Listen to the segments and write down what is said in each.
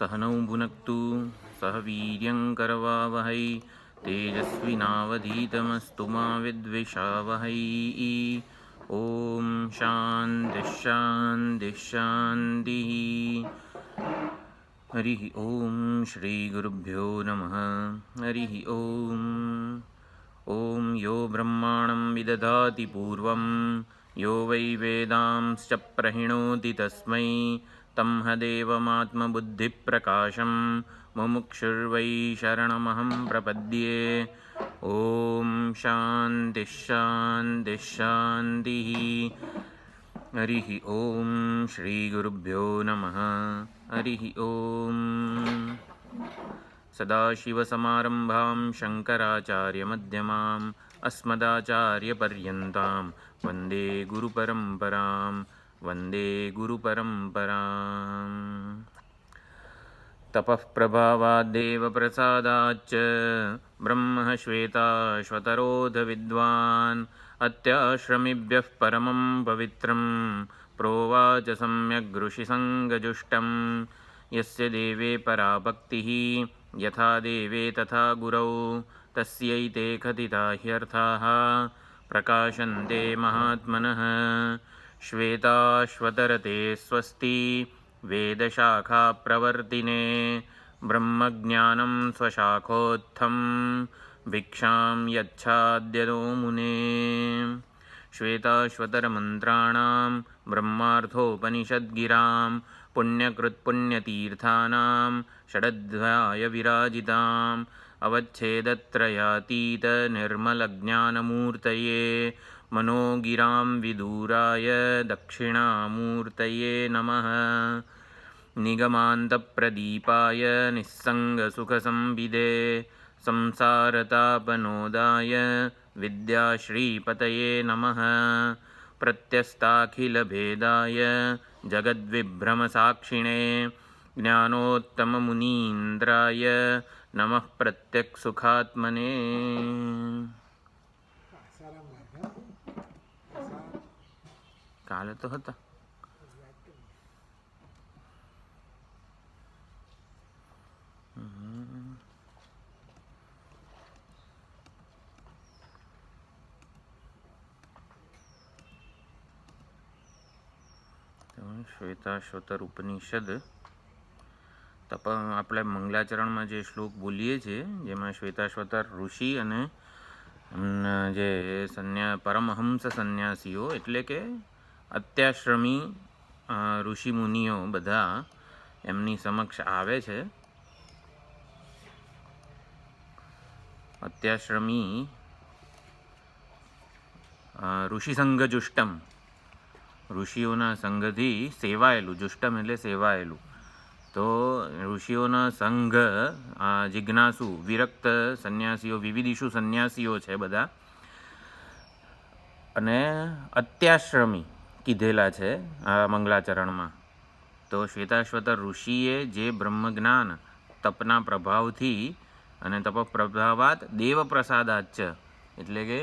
सहनौ भुनक्तु सह वीर्यङ्करवावहै तेजस्विनावधीतमस्तु मा विद्विषावहै। ॐ शान्तिः शान्तिः शान्तिः। हरिः ॐ श्रीगुरुभ्यो नमः। हरिः ॐ यो ब्रह्माणं विदधाति पूर्वं यो वै वेदांश्च प्रहिणोति तस्मै तं हदेवमात्मबुद्धिप्रकाशं मुमुक्षुर्वै शरणमहं प्रपद्ये। ॐ शान्तिः शान्तिः शान्तिः। हरिः ॐ श्रीगुरुभ्यो नमः। हरिः ॐ। सदाशिवसमारम्भां शङ्कराचार्यमध्यमाम् अस्मदाचार्यपर्यन्तां वन्दे गुरुपरम्परां वन्दे गुरुपरम्पराम्। तपः प्रभावाद्देव प्रसादाच्च ब्रह्म श्वेताश्वतरोध विद्वान् अत्याश्रमिभ्यः परमं पवित्रं प्रोवाच सम्यग् ऋषिसङ्गजुष्टम्। यस्य देवे परा भक्तिः यथा देवे तथा गुरौ तस्यैते कथिता ह्यर्थाः प्रकाशन्ते महात्मनः। श्वेताश्वतरते स्वस्ति वेदशाखाप्रवर्तिने ब्रह्मज्ञानं स्वशाखोत्थं भिक्षां यच्छाद्यतो मुने। श्वेताश्वतरमन्त्राणां ब्रह्मार्थोपनिषद्गिरां पुण्यकृत्पुण्यतीर्थानां षडध्याय विराजिताम् अवच्छेदत्रयातीत निर्मलज्ञानमूर्तये मनोगिरां विदूराय दक्षिणामूर्तये नमः। निगमान्तप्रदीपाय निस्सङ्गसुखसंविदे संसारतापनोदाय विद्याश्रीपतये नमः। प्रत्यस्ताखिलभेदाय जगद्विभ्रमसाक्षिणे ज्ञानोत्तममुनीन्द्राय नमः प्रत्यक्सुखात्मने। काले तो હતા શ્વેતાશ્વતર ઉપનિષદ તપ આપણે મંગલાચરણમાં જે શ્લોક બોલીએ છીએ જેમાં શ્વેતાશ્વતર ઋષિ અને જે પરમહંસ સંન્યાસીઓ એટલે કે અત્યાશ્રમી ઋષિ મુનિઓ બધા એમની સમક્ષ આવે છે. અત્યાશ્રમી ઋષિસંઘ જુષ્ટમ ઋષિઓના સંઘથી સેવાયેલું, જુષ્ટમ એટલે સેવાયેલું. તો ઋષિઓના સંઘ જિજ્ઞાસુ વિરક્ત સંન્યાસીઓ વિવિધિષુ સંન્યાસીઓ છે બધા અને અત્યાશ્રમી કીધેલા છે આ મંગલાચરણમાં. તો શ્વેતાશ્વતર ઋષિએ જે બ્રહ્મજ્ઞાન તપના પ્રભાવથી અને તપ પ્રભાવાત દેવ પ્રસાદાચ એટલે કે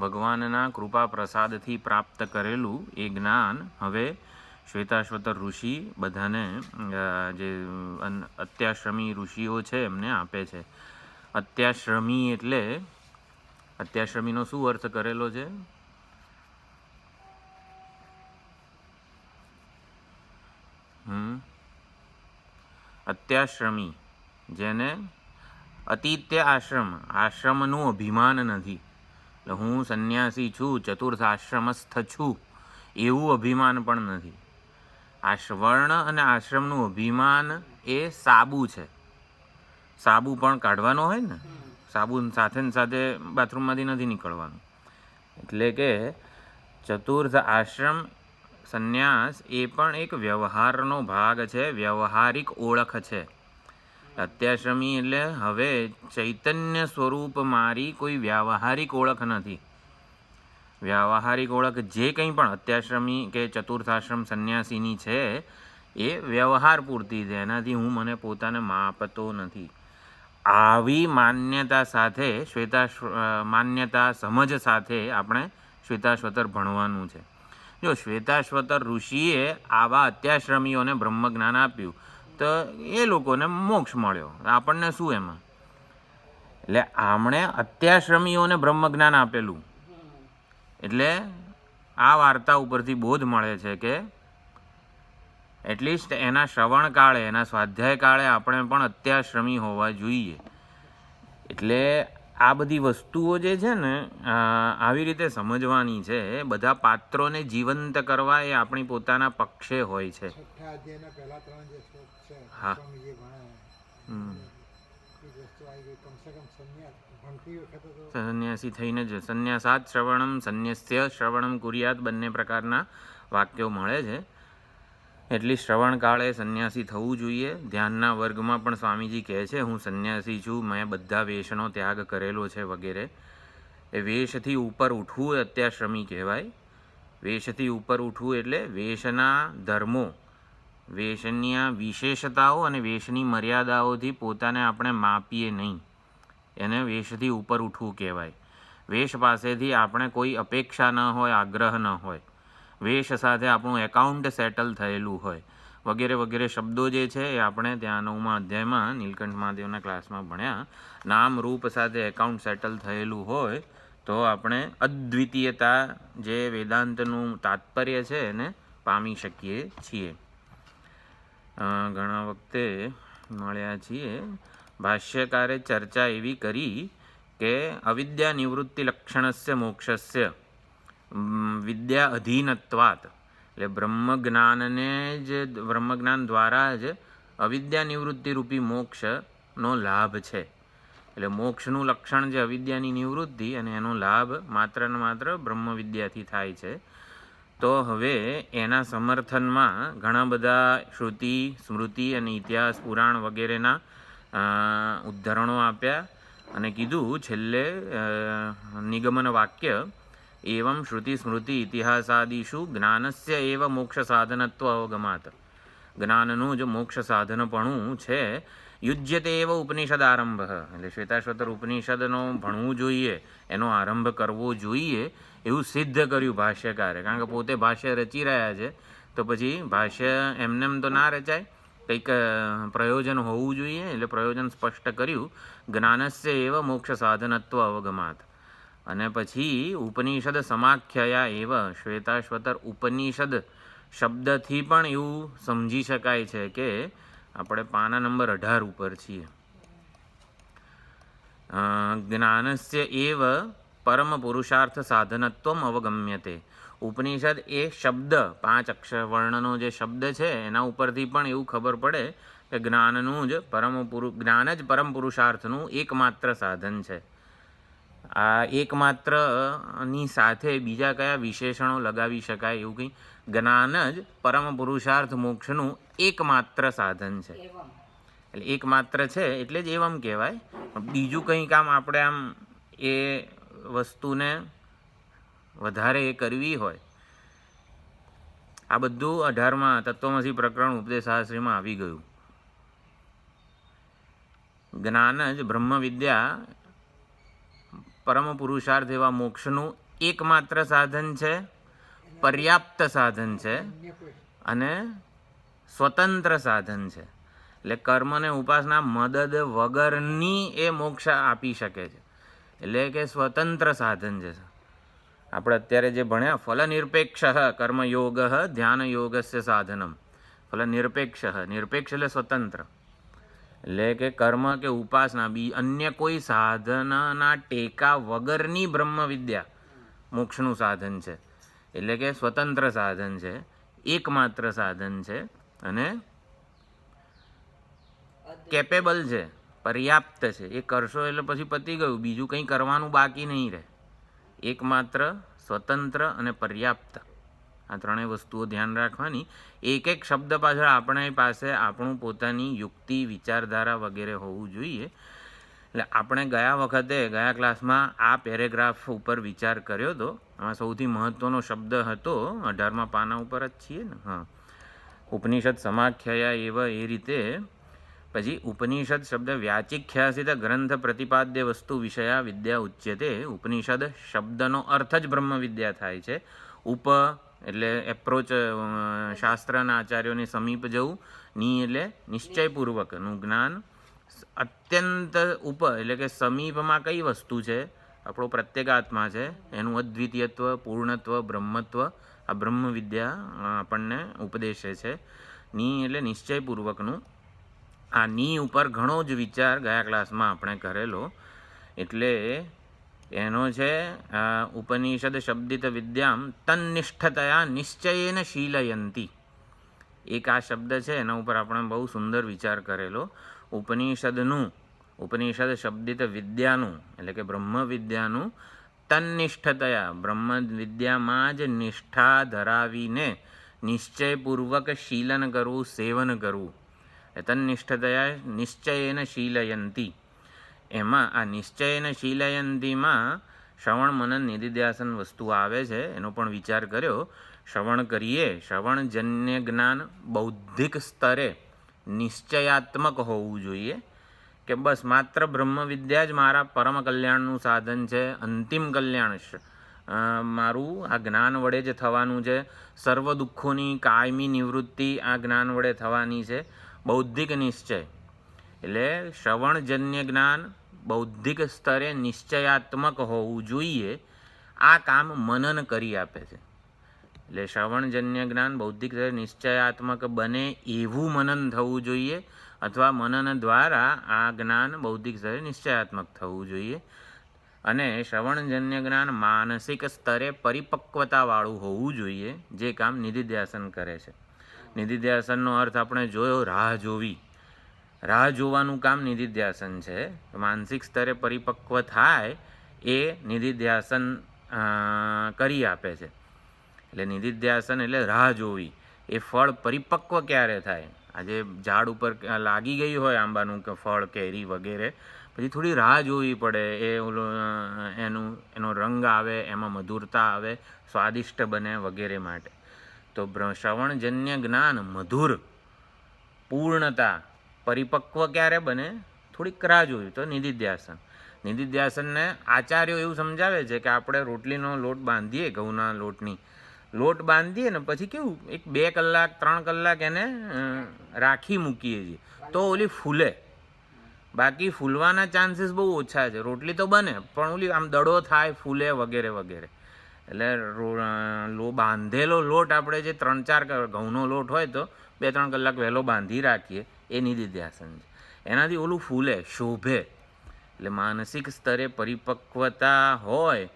ભગવાનના કૃપા પ્રસાદથી પ્રાપ્ત કરેલું એ જ્ઞાન હવે શ્વેતાશ્વતર ઋષિ બધાને જે અત્યાશ્રમી ઋષિઓ છે એમને આપે છે. અત્યાશ્રમી એટલે અત્યાશ્રમીનો શું અર્થ કરેલો છે? અત્યાશ્રમી જેને અતિત્ય આશ્રમનું અભિમાન નથી. એટલે હું સંન્યાસી છું, ચતુર્થ આશ્રમસ્થ છું એવું અભિમાન પણ નથી. વર્ણ અને આશ્રમનું અભિમાન એ સાબુ છે. સાબુ પણ કાઢવાનો હોય ને, સાબુ સાથે ને સાથે બાથરૂમમાંથી નથી નીકળવાનું. એટલે કે ચતુર્થ આશ્રમ સંન્યાસ એ પણ એક વ્યવહારનો ભાગ છે, વ્યવહારિક ઓળખ છે. અત્યાશ્રમી એટલે હવે ચૈતન્ય સ્વરૂપ મારી કોઈ વ્યાવહારિક ઓળખ નથી. વ્યાવહારિક ઓળખ જે કંઈ પણ અત્યાશ્રમી કે ચતુર્થાશ્રમ સંન્યાસીની છે એ વ્યવહાર પૂરતી છે, એનાથી હું મને પોતાને માપતો નથી. આવી માન્યતા સાથે માન્યતા સમજ સાથે આપણે શ્વેતાશ્વતર ભણવાનું છે. જો શ્વેતાશ્વતર ઋષિએ આવા અત્યાશ્રમીઓને બ્રહ્મજ્ઞાન આપ્યું તો એ લોકોને મોક્ષ મળ્યો, આપણને શું એમાં? એટલે આમણે અત્યાશ્રમીઓને બ્રહ્મજ્ઞાન આપેલું. એટલે આ વાર્તા ઉપરથી બોધ મળે છે કે એટલીસ્ટ એના શ્રવણ કાળે, એના સ્વાધ્યાય કાળે આપણે પણ અત્યાશ્રમી હોવા જોઈએ. એટલે આ બધી વસ્તુઓ જે છે ને આવી રીતે સમજવાની છે. બધા પાત્રોને જીવંત કરવા એ આપણી પોતાના પક્ષે હોય છે. હા. સંન્યાસી થઈને જ સંન્યાસાત શ્રવણમ સંન્યસ્ય શ્રવણમ કુર્યાત બંને પ્રકારના વાક્યો મળે છે. એટલી શ્રવણ કાળે સંન્યાસી થવું જોઈએ. ધ્યાનના વર્ગમાં પણ સ્વામીજી કહે છે હું સંન્યાસી છું, મેં બધા વેશનો ત્યાગ કરેલો છે વગેરે. એ વેશથી ઉપર ઉઠવું એ અત્યાશ્રમી કહેવાય. વેશથી ઉપર ઉઠવું એટલે વેશના ધર્મો, વેશની વિશેષતાઓ અને વેશની મર્યાદાઓથી પોતાને આપણે માપીએ નહીં. એને વેશથી ઉપર ઉઠવું કહેવાય. વેશ પાસેથી આપણે કોઈ અપેક્ષા ન હોય, આગ્રહ ન હોય. વેશ સાથે આપણું એકાઉન્ટ સેટલ થયેલું હોય વગેરે વગેરે શબ્દો જે છે એ આપણે ત્યાં 9મા અધ્યાયમાં નીલકંઠ મહાદેવના ક્લાસમાં ભણ્યા. નામ રૂપ સાથે એકાઉન્ટ સેટલ થયેલું હોય તો આપણે અદ્વિતીયતા જે વેદાંતનું તાત્પર્ય છે એને પામી શકીએ છીએ. ઘણા વખતે મળ્યા છીએ. ભાષ્યકારે ચર્ચા એવી કરી કે અવિદ્યા નિવૃત્તિ લક્ષણસ્ય મોક્ષસ્ય વિદ્યા અધીનત્વાત, એટલે બ્રહ્મજ્ઞાન દ્વારા જ અવિદ્યા નિવૃત્તિ રૂપી મોક્ષનો લાભ છે. એટલે મોક્ષનું લક્ષણ જે અવિદ્યાની નિવૃત્તિ અને એનો લાભ માત્ર ને માત્ર બ્રહ્મવિદ્યાથી થાય છે. તો હવે એના સમર્થનમાં ઘણા બધા શ્રુતિ, સ્મૃતિ અને ઇતિહાસ, પુરાણ વગેરેના ઉદ્ધરણો આપ્યા અને કીધું છેલ્લે નિગમન વાક્ય એવં શ્રુતિ સ્મૃતિ ઇતિહાસાદિષુ જ્ઞાનસ્ય એવ મોક્ષ સાધનત્વ અવગમાત. જ્ઞાનનું જ મોક્ષ સાધનપણું છે. યુજ્યતે એવ ઉપનિષદ આરંભ, એટલે શ્વેતાશ્વતર ઉપનિષદનો ભણવું જોઈએ, એનો આરંભ કરવો જોઈએ એવું સિદ્ધ કર્યું ભાષ્યકારે. કારણ કે પોતે ભાષ્ય રચી રહ્યા છે તો પછી ભાષ્ય એમનેમ તો ના રચાય, કંઈક પ્રયોજન હોવું જોઈએ. એટલે પ્રયોજન સ્પષ્ટ કર્યું. જ્ઞાનસ્ય એવ મોક્ષ સાધનત્વ અવગમાત. અને પછી ઉપનિષદ સમાખ્યયા એવ, શ્વેતાશ્વતર ઉપનિષદ શબ્દથી પણ એવું સમજી શકાય છે કે આપણે પાના નંબર 18 ઉપર છીએ. જ્ઞાનસ્ય એવ પરમ પુરુષાર્થ સાધનત્વમ અવગમ્યતે. ઉપનિષદ એ શબ્દ, 5 અક્ષર વર્ણનો જે શબ્દ છે એના ઉપરથી પણ એવું ખબર પડે કે જ્ઞાન જ પરમ પુરુષાર્થનું એકમાત્ર સાધન છે. આ એકમાત્રની સાથે બીજા કયા વિશેષણો લગાવી શકાય એવું કંઈ? જ્ઞાન જ પરમ પુરુષાર્થ મોક્ષનું એકમાત્ર સાધન છે. એટલે એકમાત્ર છે એટલે જ એવમ કહેવાય. બીજું કંઈ કામ આપણે આમ એ વસ્તુને વધારે એ કરવી હોય, આ બધું 18મા તત્વમસી પ્રકરણ ઉપદેશાશ્રીમાં આવી ગયું. જ્ઞાન જ બ્રહ્મ વિદ્યા પરમ પુરુષાર્થ એવા મોક્ષનું એકમાત્ર સાધન છે, પર્યાપ્ત સાધન છે અને સ્વતંત્ર સાધન છે. એટલે કર્મ અને ઉપાસના મદદ વગરની એ મોક્ષ આપી શકે છે. એટલે કે સ્વતંત્ર સાધન છે. આપણે અત્યારે જે ભણ્યા ફલનિરપેક્ષ કર્મયોગ ધ્યાન યોગસ્ય સાધનમ. ફલનિરપેક્ષ, નિરપેક્ષ એટલે સ્વતંત્ર. એટલે કે કર્મ કે ઉપાસના અન્ય કોઈ સાધનના ટેકા વગરની બ્રહ્મ વિદ્યા મોક્ષનું સાધન છે. એટલે કે સ્વતંત્ર સાધન છે, એકમાત્ર સાધન છે અને કેપેબલ છે, પર્યાપ્ત છે. એ કરશો એટલે પછી પતી ગયું, બીજું કંઈ કરવાનું બાકી નહીં રહે. એકમાત્ર, સ્વતંત્ર અને પર્યાપ્ત, આ ત્રણેય વસ્તુઓ ધ્યાન રાખવાની. એક એક શબ્દ પાછળ આપણે પાસે આપણું પોતાની યુક્તિ, વિચારધારા વગેરે હોવું જોઈએ. એટલે આપણે ગયા ક્લાસમાં આ પેરેગ્રાફ ઉપર વિચાર કર્યો હતો. આમાં સૌથી મહત્ત્વનો શબ્દ હતો, 18મા પાના ઉપર જ છીએ ને, હા, ઉપનિષદ સમાખ્યયા એવ. એ રીતે પછી ઉપનિષદ શબ્દ વ્યાચિખ્યાસિત ગ્રંથ પ્રતિપાદ્ય વસ્તુ વિષયા વિદ્યા ઉચ્યતે. ઉપનિષદ શબ્દનો અર્થ જ બ્રહ્મ વિદ્યા થાય છે. એટલે એપ્રોચ શાસ્ત્રના આચાર્યોની સમીપ જવું. ની એટલે નિશ્ચયપૂર્વકનું જ્ઞાન. અત્યંત ઉપર એટલે કે સમીપમાં કઈ વસ્તુ છે? આપણો પ્રત્યેગાત્મા છે, એનું અદ્વિતીયત્વ, પૂર્ણત્વ, બ્રહ્મત્વ. આ બ્રહ્મ વિદ્યા આપણને ઉપદેશે છે. ની એટલે નિશ્ચયપૂર્વકનું. આ ની ઉપર ઘણો જ વિચાર ગયા ક્લાસમાં આપણે કરેલો. એટલે એનો છે ઉપનિષદ શબ્દિત વિદ્યામ તન્નિષ્ઠતયા નિશ્ચયેન શીલયંતી. એક આ શબ્દ છે, એના ઉપર આપણે બહુ સુંદર વિચાર કરેલો. ઉપનિષદ શબ્દિત વિદ્યાનું એટલે કે બ્રહ્મ વિદ્યાનું તન્નિષ્ઠતયા બ્રહ્મ વિદ્યામાં જ નિષ્ઠા ધરાવીને નિશ્ચયપૂર્વક શીલન કરવું, સેવન કરવું. તન્નિષ્ઠતયા નિશ્ચયેન શીલયંતી. એમાં આ નિશ્ચયેન શીલયંતીમાં શ્રવણ મનન નિધિધ્યાસન વસ્તુ આવે છે. એનો પણ વિચાર કર્યો. શ્રવણ કરીએ, શ્રવણજન્ય જ્ઞાન બૌદ્ધિક સ્તરે નિશ્ચયાત્મક હોવું જોઈએ કે બસ માત્ર બ્રહ્મ વિદ્યા જ મારા પરમ કલ્યાણનું સાધન છે, અંતિમ કલ્યાણ મારું આ જ્ઞાન વડે જ થવાનું છે. સર્વ દુઃખોની કાયમી નિવૃત્તિ આ જ્ઞાન વડે થવાની છે. બૌદ્ધિક નિશ્ચય એટલે શ્રવણજન્ય જ્ઞાન બૌદ્ધિક સ્તરે નિશ્ચયાત્મક હોવું જોઈએ. આ કામ મનન કરી આપે છે. એટલે શ્રવણજન્ય જ્ઞાન બૌદ્ધિક સ્તરે નિશ્ચયાત્મક બને એવું મનન થવું જોઈએ, અથવા મનન દ્વારા આ જ્ઞાન બૌદ્ધિક સ્તરે નિશ્ચયાત્મક થવું જોઈએ. અને શ્રવણજન્ય જ્ઞાન માનસિક સ્તરે પરિપક્વતાવાળું હોવું જોઈએ, જે કામ નિધિધ્યાસન કરે છે. નિધિધ્યાસનનો અર્થ આપણે જોયો, રાહ જોવી. રાહ જોવાનું કામ નિધિધ્યાસન છે. માનસિક સ્તરે પરિપક્વ થાય એ નિધિધ્યાસન કરી આપે છે. એટલે નિધિધ્યાસન એટલે રાહ જોવી. એ ફળ પરિપક્વ ક્યારે થાય? આજે ઝાડ ઉપર લાગી ગઈ હોય આંબાનું ફળ, કેરી વગેરે, પછી થોડી રાહ જોવી પડે. એનો રંગ આવે, એમાં મધુરતા આવે, સ્વાદિષ્ટ બને વગેરે માટે. તો શ્રવણજન્ય જ્ઞાન મધુર, પૂર્ણતા, પરિપક્વ ક્યારે બને? થોડીક રાહ જોવી. તો નિધિધ્યાસન. નિધિધ્યાસનને આચાર્યો એવું સમજાવે છે કે આપણે રોટલીનો લોટ બાંધીએ, ઘઉંના લોટની લોટ બાંધીએ ને પછી કેવું 1-2 કલાક 3 કલાક એને રાખી મૂકીએ છીએ તો ઓલી ફૂલે. બાકી ફૂલવાના ચાન્સીસ બહુ ઓછા છે. રોટલી તો બને પણ ઓલી આમ દડો થાય, ફૂલે વગેરે વગેરે. એટલે બાંધેલો લોટ આપણે જે 3-4 ઘઉંનો લોટ હોય તો 2-3 કલાક વહેલો બાંધી રાખીએ, એ નિધિધ્યાસન છે. એનાથી ઓલું ફૂલે, શોભે. એટલે માનસિક સ્તરે પરિપક્વતા હોય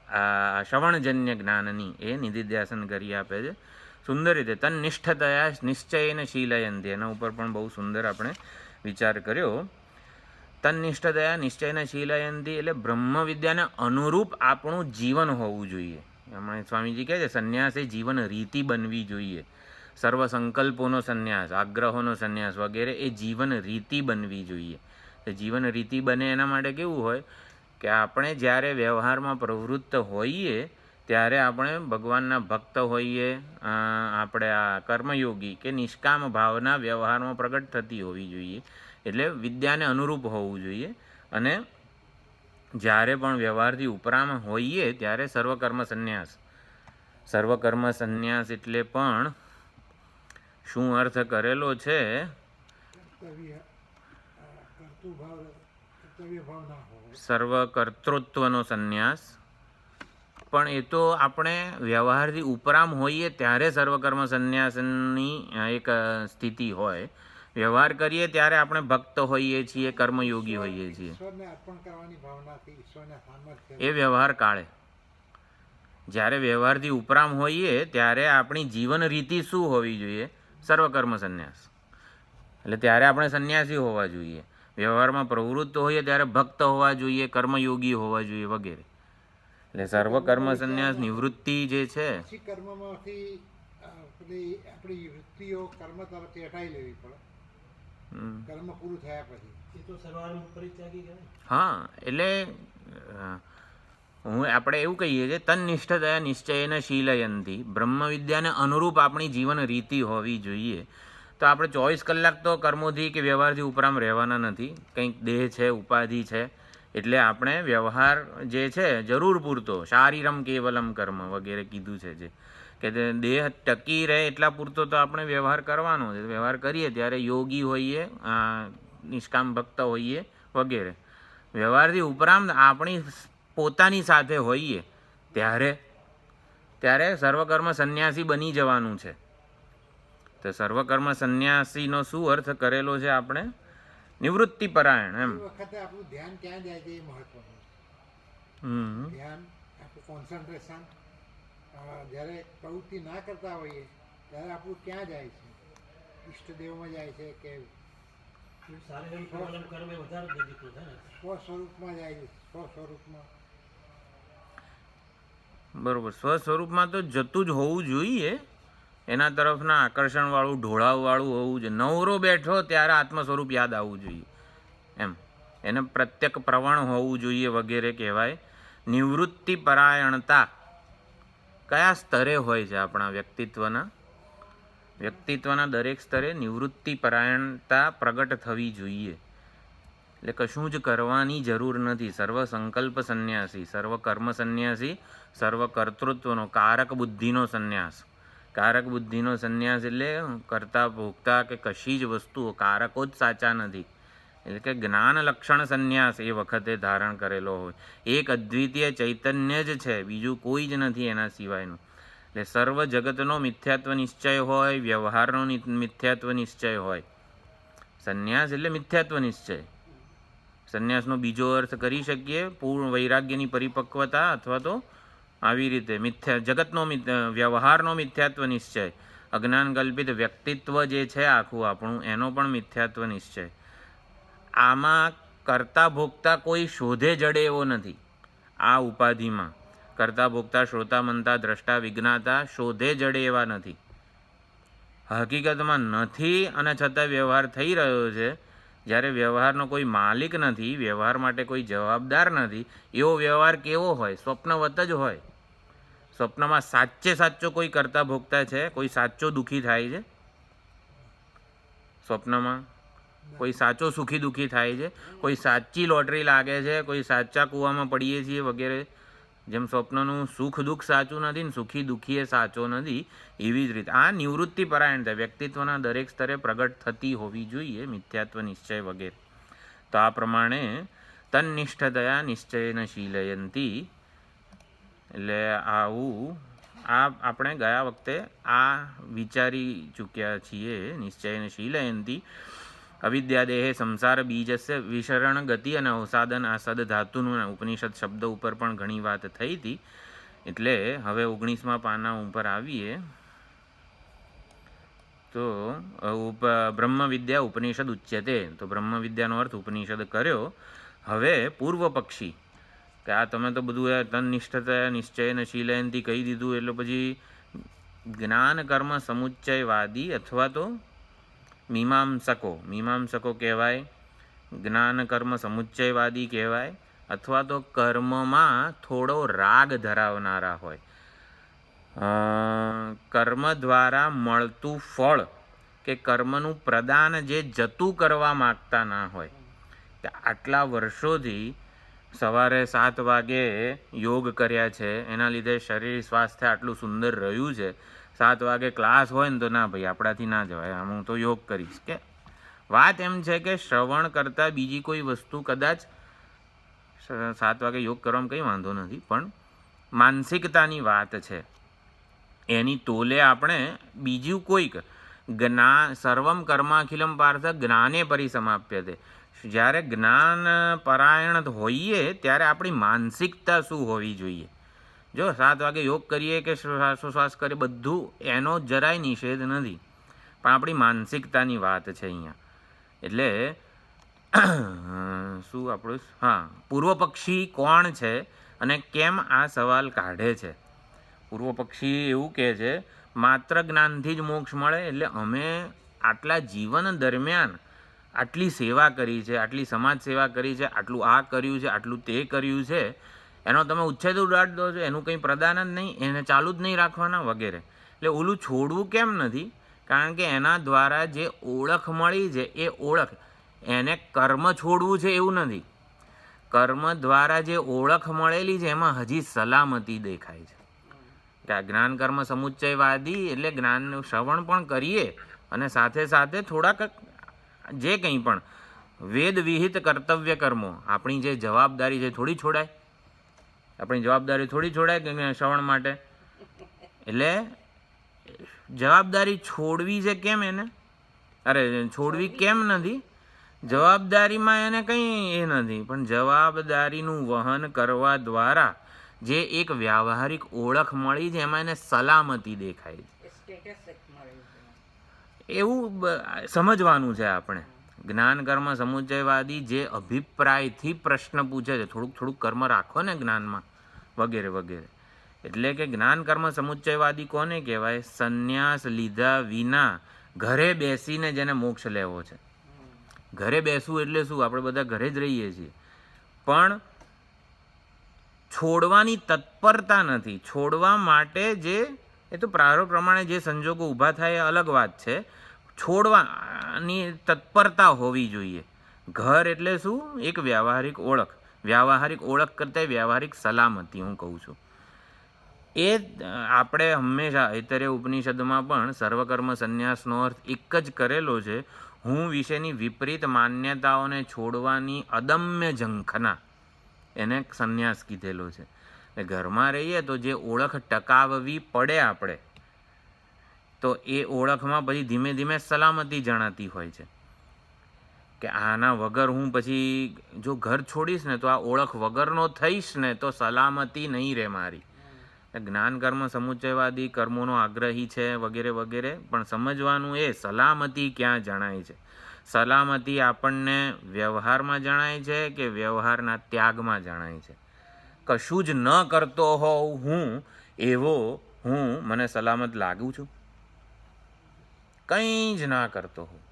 આ શ્રવણજન્ય જ્ઞાનની, એ નિધિધ્યાસન કરી આપે છે સુંદર રીતે. તન્નિષ્ઠતયા નિશ્ચયેન શીલયંતી. એના ઉપર પણ બહુ સુંદર આપણે વિચાર કર્યો. તન્નિષ્ઠતયા નિશ્ચયને શીલયંતી એટલે બ્રહ્મ વિદ્યાને અનુરૂપ આપણું જીવન હોવું જોઈએ. હમણાં સ્વામીજી કહે છે સંન્યાસ એ જીવન રીતિ બનવી જોઈએ. સર્વ સંકલ્પોનો સંન્યાસ, આગ્રહોનો સંન્યાસ વગેરે એ જીવન રીતિ બનવી જોઈએ. જીવન રીતિ બને એના માટે કેવું હોય કે આપણે જ્યારે વ્યવહારમાં પ્રવૃત્ત હોઈએ ત્યારે આપણે ભગવાનના ભક્ત હોઈએ, આપણે આ કર્મયોગી કે નિષ્કામ ભાવના વ્યવહારમાં પ્રગટ થતી હોવી જોઈએ. એટલે વિદ્યાને અનુરૂપ હોવું જોઈએ. અને જ્યારે પણ વ્યવહારથી ઉપરામ હોઈએ ત્યારે સર્વકર્મ સંન્યાસ. સર્વકર્મ સંન્યાસ એટલે પણ શું અર્થ કરેલો છે? સર્વકર્તૃત્વનો સંન્યાસ. પણ એ તો આપણે વ્યવહારથી ઉપરામ હોઈએ ત્યારે સર્વકર્મ સંન્યાસની એક સ્થિતિ હોય. વ્યવહાર કરીએ ત્યારે આપણે ભક્ત હોઈએ છીએ, કર્મયોગી હોઈએ છીએ. એ વ્યવહાર કાળે. જ્યારે વ્યવહારથી ઉપરામ હોઈએ ત્યારે આપણી જીવન રીતિ શું હોવી જોઈએ? સર્વકર્મ સંન્યાસ. એટલે ત્યારે આપણે સંન્યાસી હોવા જોઈએ. વ્યવહારમાં પ્રવૃત્ત હોઈએ ત્યારે ભક્ત હોવા જોઈએ, કર્મયોગી હોવા જોઈએ વગેરે. એટલે સર્વકર્મ સંન્યાસ નિવૃત્તિ જે છે, હા, એટલે આપણે એવું કહીએ છીએ તન્નિષ્ઠતયા નિશ્ચયેન શીલયંતી. બ્રહ્મ વિદ્યાને અનુરૂપ આપણી જીવન રીતિ હોવી જોઈએ. તો આપણે 24 કલાક તો કર્મોથી કે વ્યવહારથી ઉપરામ રહેવાના નથી. કંઈક દેહ છે, ઉપાધિ છે, એટલે આપણે વ્યવહાર જે છે જરૂર પૂરતો, શારીરમ કેવલમ કર્મ વગેરે કીધું છે જે, કે દેહ ટકી રહે એટલા પૂરતો તો આપણે વ્યવહાર કરવાનો છે. વ્યવહાર કરીએ ત્યારે યોગી હોઈએ, નિષ્કામ ભક્ત હોઈએ વગેરે. વ્યવહારથી ઉપરાંત આપણી પોતાની સાથે હોઈએ ત્યારે સર્વકર્મ સંન્યાસી બની જવાનું છે. તો સર્વકર્મ સંન્યાસીનો શું અર્થ કરેલો છે આપણે? નિવૃત્તિ પરાયણ. એમ વખતે આપણું ધ્યાન ક્યાં જાય છે એ મહત્વનું. ધ્યાન આપણું કોન્સન્ટ્રેશન જ્યારે પ્રવૃત્તિ ના કરતા હોઈએ ત્યારે આપણું ક્યાં જાય છે? ઈષ્ટદેવમાં જાય છે કે સ્વસ્વરૂપમાં જાય છે? સ્વસ્વરૂપમાં બરોબર. સ્વસ્વરૂપમાં તો જતું જ હોવું જોઈએ. એના તરફના આકર્ષણવાળું, ઢોળાવવાળું હોવું જોઈએ. નવરો બેઠો ત્યારે આત્મ સ્વરૂપ યાદ આવવું જોઈએ. એમ એને પ્રત્યક પ્રવણ હોવું જોઈએ વગેરે કહેવાય. નિવૃત્તિ પરાયણતા કયા સ્તરે હોય છે આપણા વ્યક્તિત્વના દરેક સ્તરે નિવૃત્તિ પરાયણતા પ્રગટ થવી જોઈએ. એટલે કશું જ કરવાની જરૂર નથી. સર્વ સંકલ્પ સંન્યાસી, સર્વ કર્મ સંન્યાસી, સર્વ કર્તૃત્વનો, કારક બુદ્ધિનો સંન્યાસ. કારક બુદ્ધિનો સંન્યાસ એટલે કરતા ભોગતા કે કશી જ વસ્તુઓ કારકો જ સાચા નથી. એટલે કે જ્ઞાન લક્ષણ સંન્યાસ એ વખતે ધારણ કરેલો હોય. એક અદ્વિતીય ચૈતન્ય જ છે, બીજું કોઈ જ નથી એના સિવાયનું. એટલે સર્વ જગતનો મિથ્યાત્વ નિશ્ચય હોય, વ્યવહારનો મિથ્યાત્વ નિશ્ચય હોય. સંન્યાસ એટલે મિથ્યાત્વ નિશ્ચય. સંન્યાસનો બીજો અર્થ કરી શકીએ પૂર્ણ વૈરાગ્યની પરિપક્વતા, અથવા તો આવી રીતે જગતનો વ્યવહારનો મિથ્યાત્વ નિશ્ચય. અજ્ઞાન કલ્પિત વ્યક્તિત્વ જે છે આખું આપણું, એનો પણ મિથ્યાત્વ નિશ્ચય. આમાં કરતા ભોગતા કોઈ શોધે જડે એવો નથી. આ ઉપાધિમાં કરતા ભોગતા, શ્રોતા મનતા, દ્રષ્ટા વિજ્ઞાતા શોધે જડે એવા નથી. હકીકતમાં નથી અને છતાં વ્યવહાર થઈ રહ્યો છે. જ્યારે વ્યવહારનો કોઈ માલિક નથી, વ્યવહાર માટે કોઈ જવાબદાર નથી, એવો વ્યવહાર કેવો હોય? સ્વપ્નવત જ હોય. સ્વપ્નમાં સાચો કોઈ કરતા ભોગતા છે? કોઈ સાચો દુઃખી થાય છે સ્વપ્નમાં? કોઈ સાચો સુખી દુઃખી થાય છે? કોઈ સાચી લોટરી લાગે છે? કોઈ સાચા કૂવામાં પડીએ છીએ વગેરે? જેમ સ્વપ્નનું સુખ દુઃખ સાચું નથી ને સુખી દુઃખી એ સાચો નથી, એવી જ રીતે આ નિવૃત્તિ પરાયણતા વ્યક્તિત્વના દરેક સ્તરે પ્રગટ થતી હોવી જોઈએ, મિથ્યાત્વ નિશ્ચય વગેરે. તો આ પ્રમાણે તન્નિષ્ઠતયા નિશ્ચયન શીલયંતી. એટલે આવું આપણે ગયા વખતે આ વિચારી ચૂક્યા છીએ. નિશ્ચયન શીલયંતી અવિદ્યાદેહે સંસાર બીજસ્ય વિશરણ ગતિ અને અવસાદન. આ સદ ધાતુનું ઉપનિષદ શબ્દ ઉપર પણ ઘણી વાત થઈ હતી. એટલે હવે 19મા પાના ઉપર આવીએ તો બ્રહ્મ વિદ્યા ઉપનિષદ ઉચ્યતે. તો બ્રહ્મ વિદ્યાનો અર્થ ઉપનિષદ કર્યો. હવે પૂર્વ પક્ષી કે આ તમે તો બધું તન્નિષ્ઠતા નિશ્ચયન શીલયંતી કહી દીધું, એટલે પછી જ્ઞાન કર્મ સમુચ્ચયવાદી અથવા તો મીમાંસકો કહેવાય, જ્ઞાન કર્મ સમુચ્ચયવાદી કહેવાય, અથવા તો કર્મમાં થોડો રાગ ધરાવનારા હોય. કર્મ દ્વારા મળતું ફળ કે કર્મનું પ્રદાન જે જતું કરવા માગતા ના હોય. કે આટલા વર્ષોથી સવારે 7 વાગે યોગ કર્યા છે, એના લીધે શરીર સ્વાસ્થ્ય આટલું સુંદર રહ્યું છે. 7 વાગે ક્લાસ હોય ને તો ના ભાઈ આપણાથી ના જવાય, હું તો યોગ કરીશ. કે વાત એમ છે કે શ્રવણ કરતાં બીજી કોઈ વસ્તુ કદાચ 7 વાગે યોગ કરવામાં કંઈ વાંધો નથી, પણ માનસિકતાની વાત છે. એની તોલે આપણે બીજું કોઈક સર્વમ કર્માખિલમ પાર્થ જ્ઞાને પરિસમાપ્યતે. જ્યારે જ્ઞાન પરાયણ હોઈએ ત્યારે આપણી માનસિકતા શું હોવી જોઈએ? જો 7 વાગે યોગ કરીએ કે શ્વાસોશ્વાસ કરીએ બધું એનો જરાય નિષેધ નથી, પણ આપણી માનસિકતાની વાત છે અહીંયા. એટલે શું આપણું પૂર્વ પક્ષી કોણ છે અને કેમ આ સવાલ કાઢે છે? પૂર્વ પક્ષી એવું કહે છે માત્ર જ્ઞાનથી જ મોક્ષ મળે. એટલે અમે આટલા જીવન દરમિયાન આટલી સેવા કરી છે, આટલી સમાજ સેવા કરી છે, આટલું આ કર્યું છે, આટલું તે કર્યું છે, એનો તમે ઉચ્છેદ ઉડાડી દો છો, એનું કંઈ પ્રદાન જ નહીં, એને ચાલુ જ નહીં રાખવાના વગેરે. એટલે ઓલું છોડવું કેમ નથી? કારણ કે એના દ્વારા જે ઓળખ મળી છે એ ઓળખ, એને કર્મ છોડવું છે એવું નથી. કર્મ દ્વારા જે ઓળખ મળેલી છે એમાં હજી સલામતી દેખાય છે. કે આ જ્ઞાન કર્મ સમુચ્ચયવાદી એટલે જ્ઞાનનું શ્રવણ પણ કરીએ અને સાથે સાથે થોડાક જે કંઈ પણ વેદ વિહિત કર્તવ્ય કર્મો, આપણી જે જવાબદારી છે થોડી છોડાય, આપણી જવાબદારી થોડી છોડાય કે શ્રવણ માટે. એટલે જવાબદારી છોડવી છે કેમ એને, અરે છોડવી કેમ નથી, જવાબદારીમાં એને કંઈ એ નથી, પણ જવાબદારીનું વહન કરવા દ્વારા જે એક વ્યાવહારિક ઓળખ મળી છે એમાં એને સલામતી દેખાય છે. એવું સમજવાનું છે આપણે. જ્ઞાન કર્મ સમુચ્ચયવાદી જે અભિપ્રાયથી પ્રશ્ન પૂછે છે, થોડુંક થોડુંક કર્મ રાખો ને જ્ઞાનમાં વગેરે વગેરે. એટલે કે જ્ઞાન કર્મ સમુચ્ચયવાદી કોને કહેવાય? સંન્યાસ લીધા વિના ઘરે બેસીને જેને મોક્ષ લેવો છે. ઘરે બેસવું એટલે શું? આપણે બધા ઘરે જ રહીએ છીએ, પણ છોડવાની તત્પરતા નથી. છોડવા માટે જે એ તો પ્રારંભ પ્રમાણે જે સંજોગો ઊભા થાય એ અલગ વાત છે. છોડવાની તત્પરતા હોવી જોઈએ. ઘર એટલે શું? એક વ્યાવહારિક ઓળખ. વ્યાવહારિક ઓળખ કરતાં વ્યાવહારિક સલામતી હું કહું છું. એ આપણે હંમેશા ઐતરેય ઉપનિષદમાં પણ સર્વકર્મ સંન્યાસનો અર્થ એક જ કરેલો છે. હું વિશેની વિપરીત માન્યતાઓને છોડવાની અદમ્ય ઝંખના, એને સંન્યાસ કીધેલો છે. ઘરમાં રહીએ તો જે ઓળખ ટકાવવી પડે આપણે, તો એ ઓળખમાં પછી ધીમે ધીમે સલામતી જણાતી હોય છે કે આના વગર હું પછી જો ઘર છોડીશ ને તો આ ઓળખ વગરનો થઈશ ને તો સલામતી નહીં રહે મારી. જ્ઞાન કર્મ સમુચ્ચયવાદી કર્મોનો આગ્રહી છે વગેરે વગેરે, પણ સમજવાનું એ સલામતી ક્યાં જણાય છે. સલામતી આપણને વ્યવહારમાં જણાય છે કે વ્યવહારના ત્યાગમાં જણાય છે. કશું જ ન કરતો હોઉં હું એવો હું મને સલામત લાગું છું? કંઈ જ ના કરતો હોઉં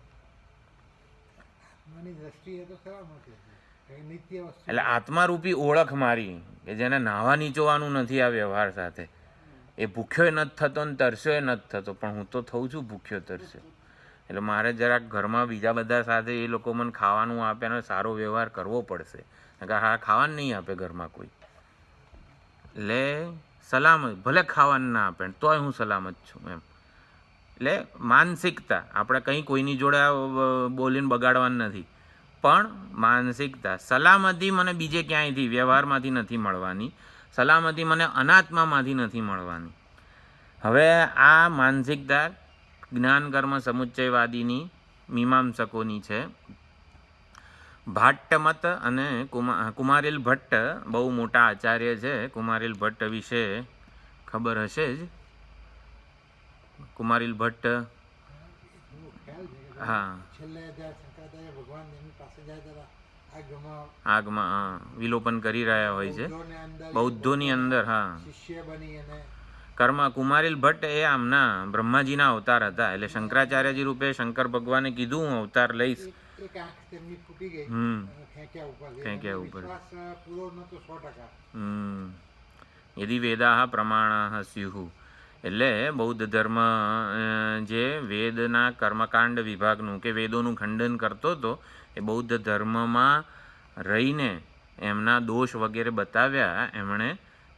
એટલે આત્મારૂપી ઓળખ મારી કે જેને નાહવા નીચોવાનું નથી આ વ્યવહાર સાથે, એ ભૂખ્યો નથી થતો ને તરસ્યો નથી થતો, પણ હું તો થઉં છું ભૂખ્યો તરસ્યો. એટલે મારે જરાક ઘરમાં બીજા બધા સાથે એ લોકો મને ખાવાનું આપે અને સારો વ્યવહાર કરવો પડશે, કારણ કે હા ખાવાનું નહીં આપે ઘરમાં કોઈ. એટલે સલામત, ભલે ખાવાનું ના આપે તોય હું સલામત છું એમ. એટલે માનસિકતા, આપણે કંઈ કોઈની જોડે બોલીને બગાડવાનું નથી, પણ માનસિકતા. સલામતી મને બીજે ક્યાંયથી વ્યવહારમાંથી નથી મળવાની, સલામતી મને અનાત્મામાંથી નથી મળવાની. હવે આ માનસિકતા જ્ઞાન કર્મ સમુચ્ચયવાદીની મીમાંસકોની છે. ભાટ્ટ મત અને કુમારીલ ભટ્ટ બહુ મોટા આચાર્ય છે. કુમારીલ ભટ્ટ વિશે ખબર હશે જ. કુમારીલ ભટ્ટ, હા, આગમાં વિલોપન કરી રહ્યા હોય છે બૌદ્ધોની અંદર. હા, કર્મ. કુમારીલ ભટ્ટ એ આમના બ્રહ્માજીના અવતાર હતા. એટલે શંકરાચાર્યજી રૂપે શંકર ભગવાને કીધું હું અવતાર લઈશ. ખેંચ્યા ઉપર. યદિ વેદાહ પ્રમાણાહ સ્યુઃ. એટલે બૌદ્ધ ધર્મ જે વેદના કર્મકાંડ વિભાગનું કે વેદોનું ખંડન કરતો હતો, એ બૌદ્ધ ધર્મમાં રહીને એમના દોષ વગેરે બતાવ્યા એમણે.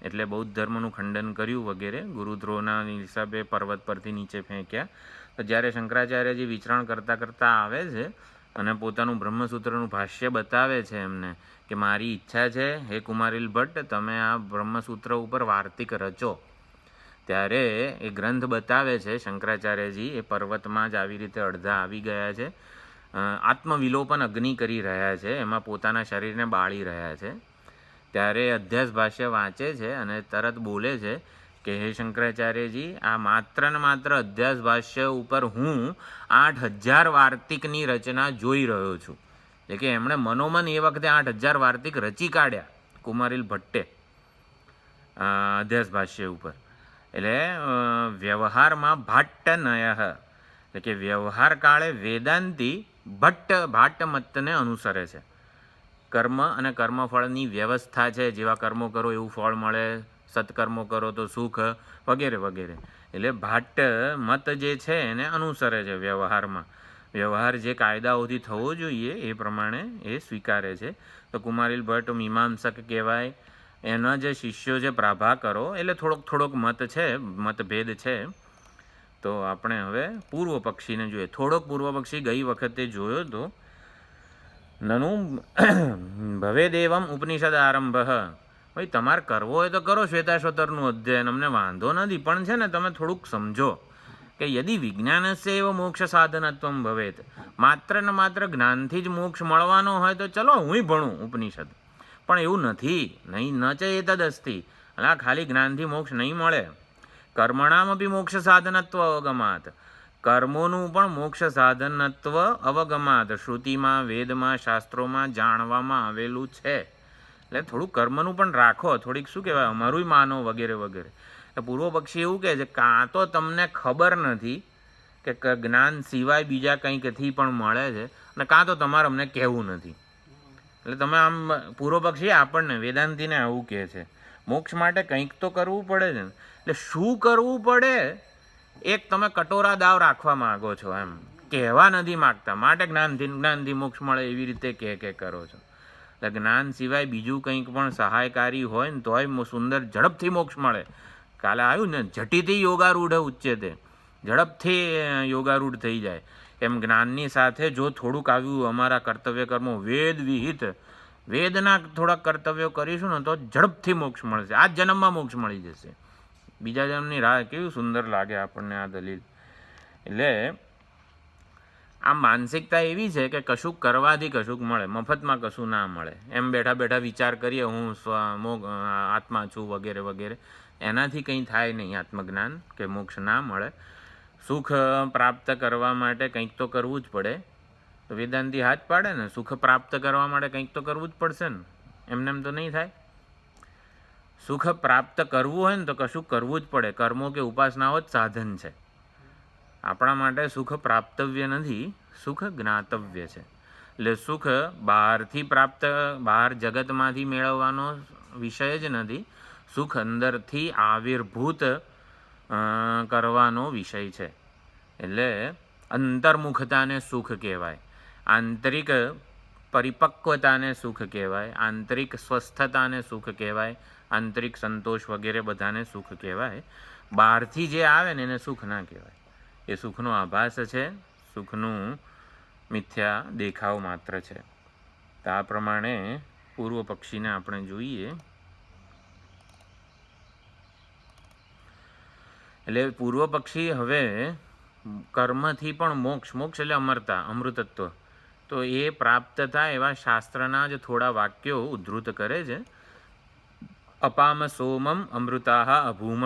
એટલે બૌદ્ધ ધર્મનું ખંડન કર્યું વગેરે. ગુરુદ્રોહના હિસાબે પર્વત પરથી નીચે ફેંક્યા. તો જ્યારે શંકરાચાર્યજી વિચરણ કરતાં કરતાં આવે છે અને પોતાનું બ્રહ્મસૂત્રનું ભાષ્ય બતાવે છે એમને કે મારી ઈચ્છા છે હે કુમારીલ ભટ્ટ, તમે આ બ્રહ્મસૂત્ર ઉપર વાર્તિક રચો. ત્યારે એ ગ્રંથ બતાવે છે શંકરાચાર્યજી, એ પર્વતમાં જ આવી રીતે અડધા આવી ગયા છે, આત્મવિલોપન અગ્નિ કરી રહ્યા છે, એમાં પોતાના શરીરને બાળી રહ્યા છે. ત્યારે અધ્યાસ ભાષ્ય વાંચે છે અને તરત બોલે છે કે હે શંકરાચાર્યજી, આ માત્ર ને માત્ર અધ્યાસ ભાષ્ય ઉપર હું 8000 વાર્તિકની રચના જોઈ રહ્યો છું. એટલે કે એમણે મનોમન એ વખતે 8000 વાર્તિક રચી કાઢ્યા કુમારીલ ભટ્ટે અધ્યાસ ભાષ્ય ઉપર. એટલે વ્યવહારમાં ભાટ્ટ નય, એટલે કે વ્યવહાર કાળે વેદાંતી ભાટ્ટ મતને અનુસરે છે. કર્મ અને કર્મફળની વ્યવસ્થા છે, જેવા કર્મો કરો એવું ફળ મળે, સત્કર્મો કરો તો સુખ વગેરે વગેરે. એટલે ભાટ્ટ મત જે છે એને અનુસરે છે વ્યવહારમાં. વ્યવહાર જે કાયદાઓથી થવો જોઈએ એ પ્રમાણે એ સ્વીકારે છે. તો કુમારીલ ભટ્ટ મીમાંસક કહેવાય એના જે શિષ્યો છે પ્રાભાકરો, એટલે થોડોક મત છે, મતભેદ છે. તો આપણે હવે પૂર્વ પક્ષીને જોઈએ. થોડોક પૂર્વ પક્ષી ગઈ વખતે જોયો તો નનુ ભવેદેવમ ઉપનિષદ આરંભ. ભાઈ તમારે કરવો હોય તો કરો શ્વેતાશ્વતરનું અધ્યયન, અમને વાંધો નથી, પણ છે ને તમે થોડુંક સમજો કે યદિ વિજ્ઞાનસ્ય એવ મોક્ષ સાધનત્વમ ભવેત, માત્ર ને માત્ર જ્ઞાનથી જ મોક્ષ મળવાનો હોય તો ચલો હું ભણું ઉપનિષદ, પણ એવું નથી. નહીં ન ચ એતદ અસ્તિ, એટલે ખાલી જ્ઞાનથી મોક્ષ નહીં મળે. કર્મણામપી મોક્ષ સાધનત્વ અવગમાત, કર્મોનું પણ મોક્ષ સાધનત્વ અવગમાત, શ્રુતિમાં, વેદમાં, શાસ્ત્રોમાં જાણવામાં આવેલું છે. એટલે થોડુંક કર્મનું પણ રાખો, થોડીક શું કહેવાય અમારું માનો વગેરે વગેરે. એટલે પૂર્વ પક્ષી એવું કહે છે કાં તો તમને ખબર નથી કે જ્ઞાન સિવાય બીજા કંઈકથી પણ મળે છે, અને કાં તો તમારે અમને કહેવું નથી. એટલે તમે આમ પૂર્વ પક્ષી આપણને વેદાંતિને આવું કહે છે મોક્ષ માટે કંઈક તો કરવું પડે છે ને. એટલે શું કરવું પડે? એક તમે કટોરા દાવ રાખવા માગો છો, એમ કહેવા નથી માગતા, માટે જ્ઞાનથી મોક્ષ મળે એવી રીતે કે કરો છો. એટલે જ્ઞાન સિવાય બીજું કંઈક પણ સહાયકારી હોય ને તોય સુંદર ઝડપથી મોક્ષ મળે. કાલે આવ્યું ને ઝટીથી યોગારૂઢ ઉચ્ચતે, ઝડપથી યોગારૂઢ થઈ જાય. એમ જ્ઞાનની સાથે જો થોડુંક આવ્યું અમારા કર્તવ્ય કર્મો વેદ વિહિત, વેદના થોડાક કર્તવ્યો કરીશું ને તો ઝડપથી મોક્ષ મળશે. આ જ જન્મમાં મોક્ષ મળી જશે, બીજા જન્મની રાહ. કેવું સુંદર લાગે આપણને આ દલીલ. એટલે આ માનસિકતા એવી છે કે કશુંક કરવાથી કશુંક મળે, મફતમાં કશું ના મળે. એમ બેઠા બેઠા વિચાર કરીએ હું આત્મા છું વગેરે વગેરે, એનાથી કંઈ થાય નહીં. આત્મજ્ઞાન કે મોક્ષ ના મળે. સુખ પ્રાપ્ત કરવા માટે કંઈક તો કરવું જ પડે. તો વેદાંતિ હાથ પાડે ને, સુખ પ્રાપ્ત કરવા માટે કંઈક તો કરવું જ પડશે ને, એમને એમ તો નહીં થાય. સુખ પ્રાપ્ત કરવું હોય ને તો કશું કરવું જ પડે. કર્મો કે ઉપાસનાઓ જ સાધન છે. આપણા માટે સુખ પ્રાપ્તવ્ય નથી, સુખ જ્ઞાતવ્ય છે. એટલે સુખ બહારથી પ્રાપ્ત, બહાર જગતમાંથી મેળવવાનો વિષય જ નથી. સુખ અંદરથી આવિર્ભૂત કરવાનો વિષય છે. એટલે અંતર્મુખતાને સુખ કહેવાય, આંતરિક પરિપક્વતાને સુખ કહેવાય, આંતરિક સ્વસ્થતાને સુખ કહેવાય, આંતરિક સંતોષ વગેરે બધાને સુખ કહેવાય. બહારથી જે આવે ને એને સુખ ના કહેવાય. એ સુખનો આભાસ છે, સુખનું મિથ્યા દેખાવ માત્ર છે. તો આ પ્રમાણે પૂર્વ પક્ષીને આપણે જોઈએ. એટલે પૂર્વ પક્ષી હવે કર્મથી પણ મોક્ષ, મોક્ષ એટલે અમરતા, અમૃતત્વ, તો એ પ્રાપ્ત થાય એવા શાસ્ત્રના જ થોડા વાક્યો ઉદ્ધૃત કરે છે. અપામ સોમમ અમૃતાહ અભૂમ,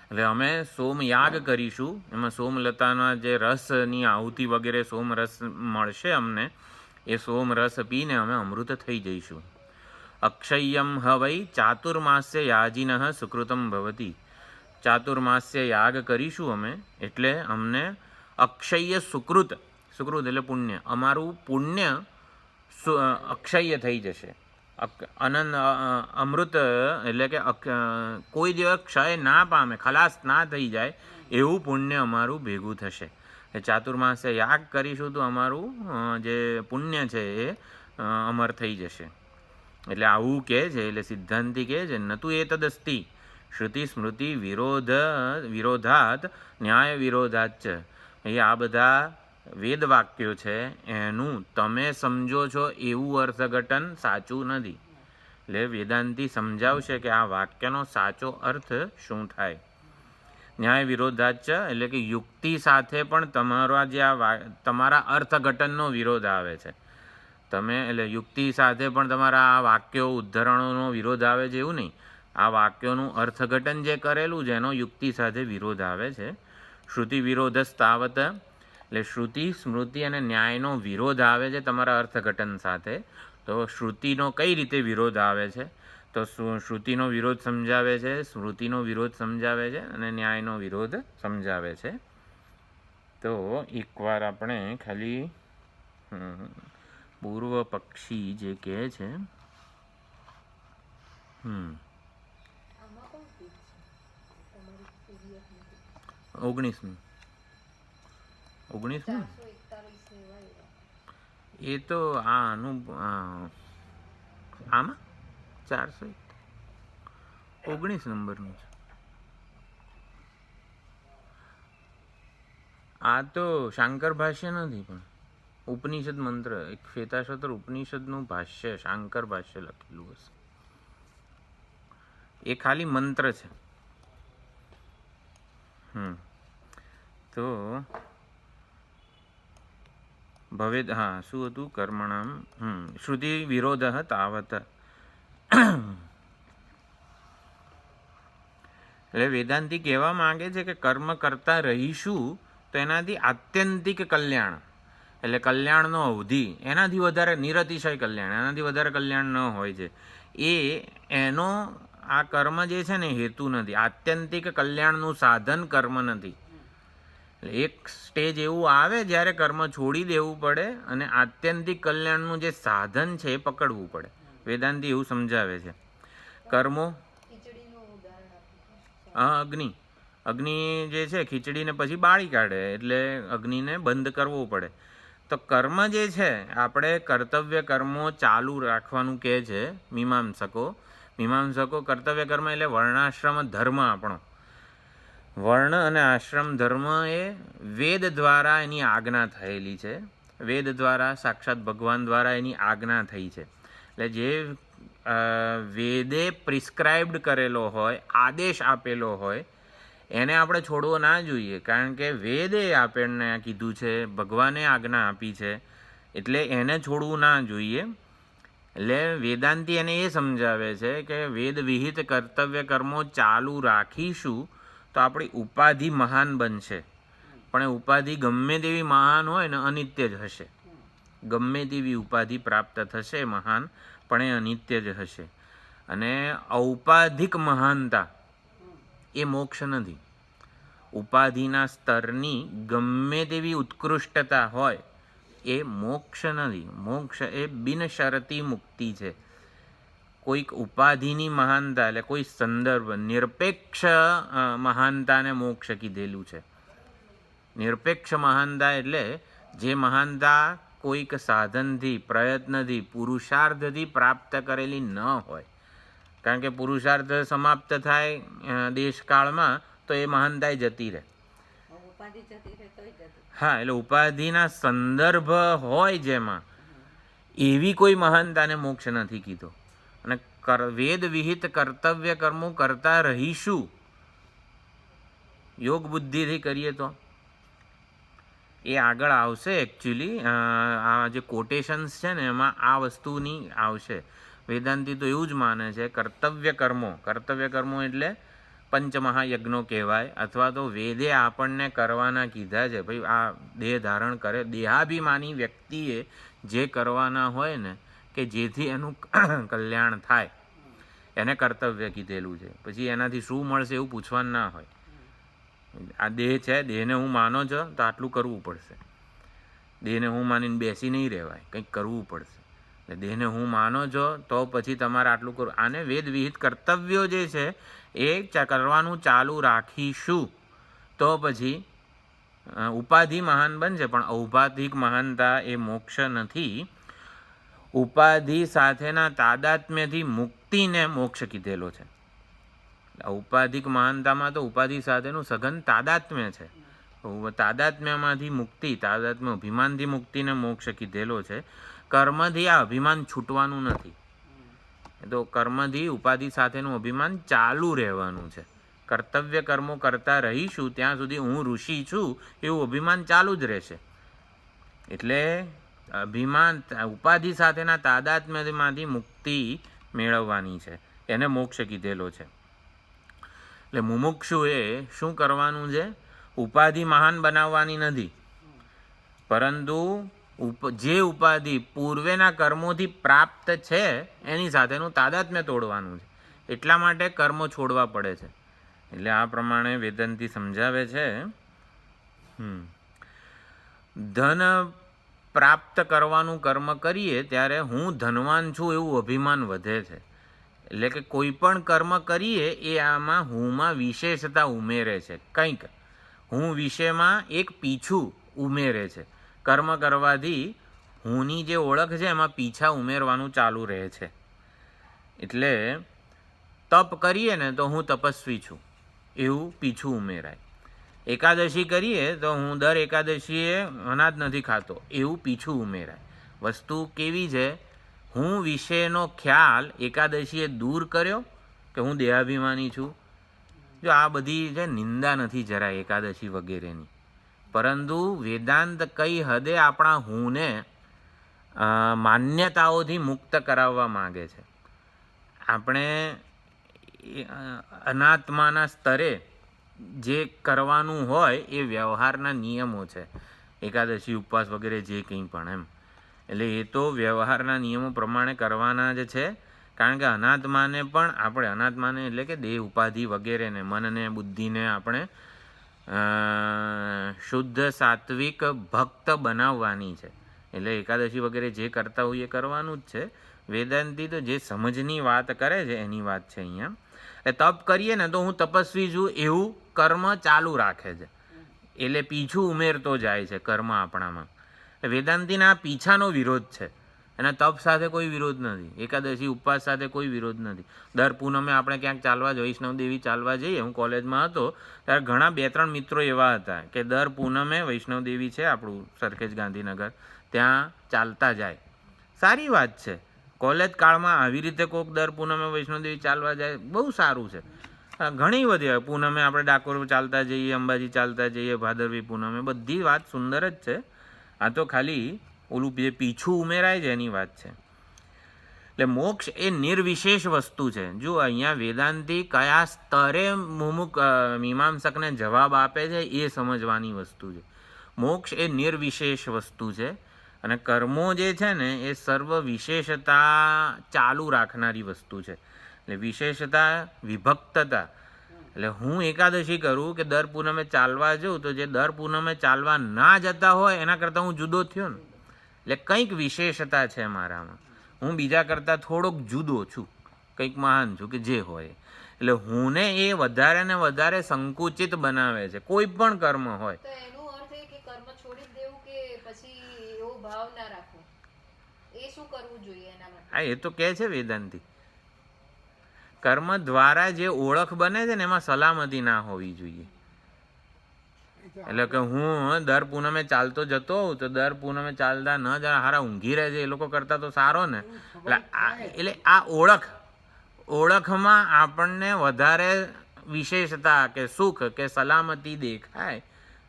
એટલે અમે સોમયાગ કરીશું, એમાં સોમલતાના જે રસની આહુતિ વગેરે સોમરસ મળશે અમને, એ સોમરસ પીને અમે અમૃત થઈ જઈશું. અક્ષય્યમ હવૈ ચાતુર્માસ્ય યાજિનઃ સુકૃતમ ભવતી, ચાતુર્માસ્ય યાગ કરીશું અમે એટલે અમને અક્ષય સુકૃત, સુકૃત એટલે પુણ્ય, અમારું પુણ્ય અક્ષય થઈ જશે. અનંત અમૃત એટલે કે કોઈ દિવસ ક્ષય ના પામે, ખલાસ ના થઈ જાય એવું પુણ્ય અમારું ભેગું થશે. એ ચાતુર્માસ્ય યાગ કરીશું તો અમારું જે પુણ્ય છે એ અમર થઈ જશે. એટલે આવું કહે છે. એટલે સિદ્ધાંતિ કહે છે નતુ એતદસ્તિ શ્રુતિ સ્મૃતિ વિરોધાત ન્યાય વિરોધાત. એ આ બધા વેદ વાક્યો છે એનું તમે સમજો છો એવું અર્થઘટન સાચું નથી. એટલે વેદાંતિ સમજાવશે કે આ વાક્યનો સાચો અર્થ શું થાય. ન્યાય વિરોધાચ એટલે કે યુક્તિ સાથે પણ તમારા જે તમારા અર્થઘટનનો વિરોધ આવે છે. તમે એટલે યુક્તિ સાથે પણ તમારા આ વાક્યો ઉદ્ધરણોનો વિરોધ આવે છે એવું નહીં. આ વાક્યોનું અર્થઘટન જે કરેલું છે એનો યુક્તિ સાથે વિરોધ આવે છે. શ્રુતિ વિરોધસ્તાવત એટલે શ્રુતિ સ્મૃતિ અને ન્યાયનો વિરોધ આવે છે તમારા અર્થઘટન સાથે. તો શ્રુતિનો કઈ રીતે વિરોધ આવે છે? તો શ્રુતિનો વિરોધ સમજાવે છે, સ્મૃતિનો વિરોધ સમજાવે છે અને ન્યાયનો વિરોધ સમજાવે છે. તો એકવાર આપણે ખાલી પૂર્વ પક્ષી જે કહે છે 19 એ તો આનું આમાં 419 નંબરનું છે. આ તો શાંકર ભાષ્ય નથી, પણ ઉપનિષદ મંત્ર, એક શ્વેતાશ્વતર ઉપનિષદનું ભાષ્ય, શાંકર ભાષ્ય લખેલું હશે. એ ખાલી મંત્ર છે. તો ભવેદ, હા, શું હતું? કર્મણામ શ્રુતિ વિરોધ તાવત. એટલે વેદાંતિ કહેવા માંગે છે કે કર્મ કરતા રહીશું તો એનાથી આત્યંતિક કલ્યાણ, એટલે કલ્યાણનો અવધિ, એનાથી વધારે નિરતિશય કલ્યાણ, એનાથી વધારે કલ્યાણ ન હોય છે. એનો આ કર્મ જે છે ને હેતુ નથી. આત્યંતિક કલ્યાણનું સાધન કર્મ નથી. એટલે એક સ્ટેજ એવું આવે જ્યારે કર્મ છોડી દેવું પડે અને આત્યંતિક કલ્યાણનું જે સાધન છે એ પકડવું પડે. વેદાંતિ એવું સમજાવે છે. કર્મો, હા, અગ્નિ જે છે ખીચડીને પછી બાળી કાઢે, એટલે અગ્નિને બંધ કરવો પડે. તો કર્મ જે છે, આપણે કર્તવ્ય કર્મો ચાલુ રાખવાનું કહે છે મીમાંસકો. કર્તવ્ય કર્મ એટલે વર્ણાશ્રમ ધર્મ. આપણો વર્ણ અને આશ્રમ ધર્મ એ વેદ દ્વારા એની આજ્ઞા થયેલી છે. વેદ દ્વારા, સાક્ષાત ભગવાન દ્વારા એની આજ્ઞા થઈ છે. એટલે જે વેદે પ્રિસ્ક્રાઇબ્ડ કરેલો હોય, આદેશ આપેલો હોય, એને આપણે છોડવો ના જોઈએ. કારણ કે વેદે આપણને કીધું છે, ભગવાને આજ્ઞા આપી છે, એટલે એને છોડવું ના જોઈએ. એટલે વેદાંતિ એને એ સમજાવે છે કે વેદ વિહિત કર્તવ્ય કર્મો ચાલુ રાખીશું તો આપણી ઉપાધિ મહાન બનશે. પણ એ ઉપાધિ ગમે તેવી મહાન હોય ને અનિત્ય જ હશે. ગમે તેવી ઉપાધિ પ્રાપ્ત થશે મહાન, પણ એ અનિત્ય જ હશે. અને ઔપાધિક મહાનતા એ મોક્ષ નથી. ઉપાધિના સ્તરની ગમે તેવી ઉત્કૃષ્ટતા હોય એ મોક્ષ નથી. મોક્ષ એ બિનશરતી મુક્તિ છે. કોઈક ઉપાધિની મહાનતા, એટલે કોઈ સંદર્ભ, નિરપેક્ષ મહાનતાને મોક્ષ કીધેલું છે. નિરપેક્ષ મહાનતા એટલે જે મહાનતા કોઈક સાધનથી, પ્રયત્નથી, પુરુષાર્થથી પ્રાપ્ત કરેલી ન હોય. કારણ કે પુરુષાર્થ સમાપ્ત થાય દેશકાળમાં તો એ મહાનતા જતી રહે. હા, એટલે ઉપાધિના સંદર્ભ હોય જેમાં, એવી કોઈ મહાનતાને મોક્ષ નથી કીધો. અને વેદ વિહિત કર્તવ્ય કર્મો કરતા રહીશું, યોગ બુદ્ધિથી કરીએ તો એ આગળ આવશે. એકચ્યુઅલી આ જે કોટેશન્સ છે ને એમાં આ વસ્તુની આવશે. વેદાંતિ તો એવું જ માને છે. કર્તવ્ય કર્મો એટલે પંચમહાયજ્ઞો કહેવાય, અથવા તો વેદે આપણને કરવાના કીધા છે. ભાઈ, આ દેહ ધારણ કરે, દેહાભિમાની વ્યક્તિએ જે કરવાના હોય ને, કે જેથી એનું કલ્યાણ થાય, એને કર્તવ્ય કીધેલું છે. પછી એનાથી શું મળશે એવું પૂછવાનું ના હોય. આ દેહ છે, દેહને હું માનો છો તો આટલું કરવું પડશે. દેહને હું માનીને બેસી નહીં રહેવાય, કંઈક કરવું પડશે. એટલે દેહને હું માનો છો તો પછી તમારે આટલું કરવું. આને વેદ વિહિત કર્તવ્યો જે છે એ કરવાનું ચાલુ રાખીશું તો પછી ઉપાધિ મહાન બનશે. પણ ઔપાધિક મહાનતા એ મોક્ષ નથી. ઉપાધિ સાથેના તાદાત્મ્યથી મુક્તિને મોક્ષ કીધેલો છે. ઔપાધિક મહાનતામાં તો ઉપાધિ સાથેનું સઘન તાદાત્મ્ય છે. તાદાત્મ્યમાંથી મુક્તિ, તાદાત્મ્ય અભિમાનથી મુક્તિને મોક્ષ કીધેલો છે. કર્મથી આ અભિમાન છૂટવાનું નથી. તો કર્મથી ઉપાધિ સાથેનું અભિમાન ચાલુ રહેવાનું છે. કર્તવ્ય કર્મો કરતા રહીશું ત્યાં સુધી હું ઋષિ છું એવું અભિમાન ચાલુ જ રહેશે. એટલે અભિમાન, ઉપાધિ સાથેના તાદાત્મ્યમાંથી મુક્તિ મેળવવાની છે, એને મોક્ષ કીધેલો છે. એટલે મુમુક્ષુએ શું કરવાનું છે? ઉપાધિ મહાન બનાવવાની નથી, પરંતુ જે ઉપાધિ પૂર્વેના કર્મોથી પ્રાપ્ત છે એની સાથેનું તાદાત્મ્ય તોડવાનું છે. એટલા માટે કર્મો છોડવા પડે છે. એટલે આ પ્રમાણે વેદાંતિ સમજાવે છે. ધન પ્રાપ્ત કરવાનું કર્મ કરીએ ત્યારે હું ધનવાન છું એવું અભિમાન વધે છે. એટલે કે કોઈ પણ કર્મ કરીએ એ આમાં હુંમાં વિશેષતા ઉમેરે છે. કંઈક હું વિશેમાં એક પીછું ઉમેરે છે. કર્મ કરવાથી હુંની જે ઓળખ છે એમાં પીછા ઉમેરવાનું ચાલુ રહે છે. એટલે તપ કરીએ ને તો હું તપસ્વી છું એવું પીછું ઉમેરાય. એકાદશી કરીએ તો હું દર એકાદશીએ અનાજ નથી ખાતો એવું પીછું ઉમેરાય. વસ્તુ કેવી છે? હું વિશેનો ખ્યાલ એકાદશીએ દૂર કર્યો કે હું દેહાભિમાની છું. જો આ બધી છે નિંદા નથી જરા એકાદશી વગેરેની, પરંતુ વેદાંત કઈ હદે આપણા હુંને માન્યતાઓથી મુક્ત કરાવવા માગે છે. આપણે અનાત્માના સ્તરે જે કરવાનું હોય એ વ્યવહારના નિયમો છે, એકાદશી ઉપવાસ વગેરે જે કંઈ પણ એમ. એટલે એ તો વ્યવહારના નિયમો પ્રમાણે કરવાના જ છે, કારણ કે અનાત્માને પણ આપણે અનાત્માને એટલે કે દેહ ઉપાધિ વગેરેને મનને બુદ્ધિને આપણે શુદ્ધ સાત્વિક ભક્ત બનાવવાની છે. એટલે એકાદશી વગેરે જે કરતા હોય એ કરવાનું જ છે. વેદાંતી તો જે સમજની વાત કરે છે એની વાત છે અહીંયા. એ તપ કરીએ ને તો હું તપસ્વી છું એવું કર્મ ચાલુ રાખે છે, એટલે પીછું ઉમેરતો જાય છે કર્મ આપણામાં. વેદાંતીના પીછાનો વિરોધ છે, એના તપ સાથે કોઈ વિરોધ નથી, એકાદશી ઉપવાસ સાથે કોઈ વિરોધ નથી. દર પૂનમે આપણે ક્યાંક ચાલવા વૈષ્ણવદેવી ચાલવા જઈએ. હું કોલેજમાં હતો ત્યારે ઘણા 2-3 મિત્રો એવા હતા કે દર પૂનમે વૈષ્ણવદેવી છે આપણું સરખેજ ગાંધીનગર, ત્યાં ચાલતા જાય. સારી વાત છે. કોલેજ કાળમાં આવી રીતે કોઈક દર પૂનમે વૈષ્ણવદેવી ચાલવા જાય, બહુ સારું છે. ઘણી બધી પૂનમે આપણે ડાકોર ચાલતા જઈએ, અંબાજી ચાલતા જઈએ, ભાદરવી પૂનમે, બધી વાત સુંદર જ છે. આ તો ખાલી ઓલું જે પીછું ઉમેરાય છે એની વાત છે. એટલે મોક્ષ એ નિર્વિશેષ વસ્તુ છે. જો અહીંયા વેદાંતી કયા સ્તરે મીમાંસકને જવાબ આપે છે એ સમજવાની વસ્તુ છે. મોક્ષ એ નિર્વિશેષ વસ્તુ છે, અને કર્મો જે છે ને એ સર્વ વિશેષતા ચાલુ રાખનારી વસ્તુ છે. એટલે વિશેષતા વિભક્તતા. એટલે હું એકાદશી કરું કે દર પૂનમે ચાલવા જાઉં, તો જે દર પૂનમે ચાલવા ના જતા હોય એના કરતાં હું જુદો થયો ને. એટલે કંઈક વિશેષતા છે મારામાં, હું બીજા કરતાં થોડોક જુદો છું, કંઈક મહાન છું કે જે હોય. એટલે હુંને એ વધારે ને વધારે સંકુચિત બનાવે છે, કોઈ પણ કર્મ હોય. હા, એ તો કહે છે વેદાંતી. કર્મ દ્વારા જે ઓળખ બને છે ને એમાં સલામતી ના હોવી જોઈએ. એટલે કે હું દર પૂનમે ચાલતો જતો હોઉં તો દર પૂનમે ચાલતા ન જરા હારા ઊંઘી રહે છે એ લોકો કરતા તો સારો ને. એટલે આ ઓળખમાં આપણને વધારે વિશેષતા કે સુખ કે સલામતી દેખાય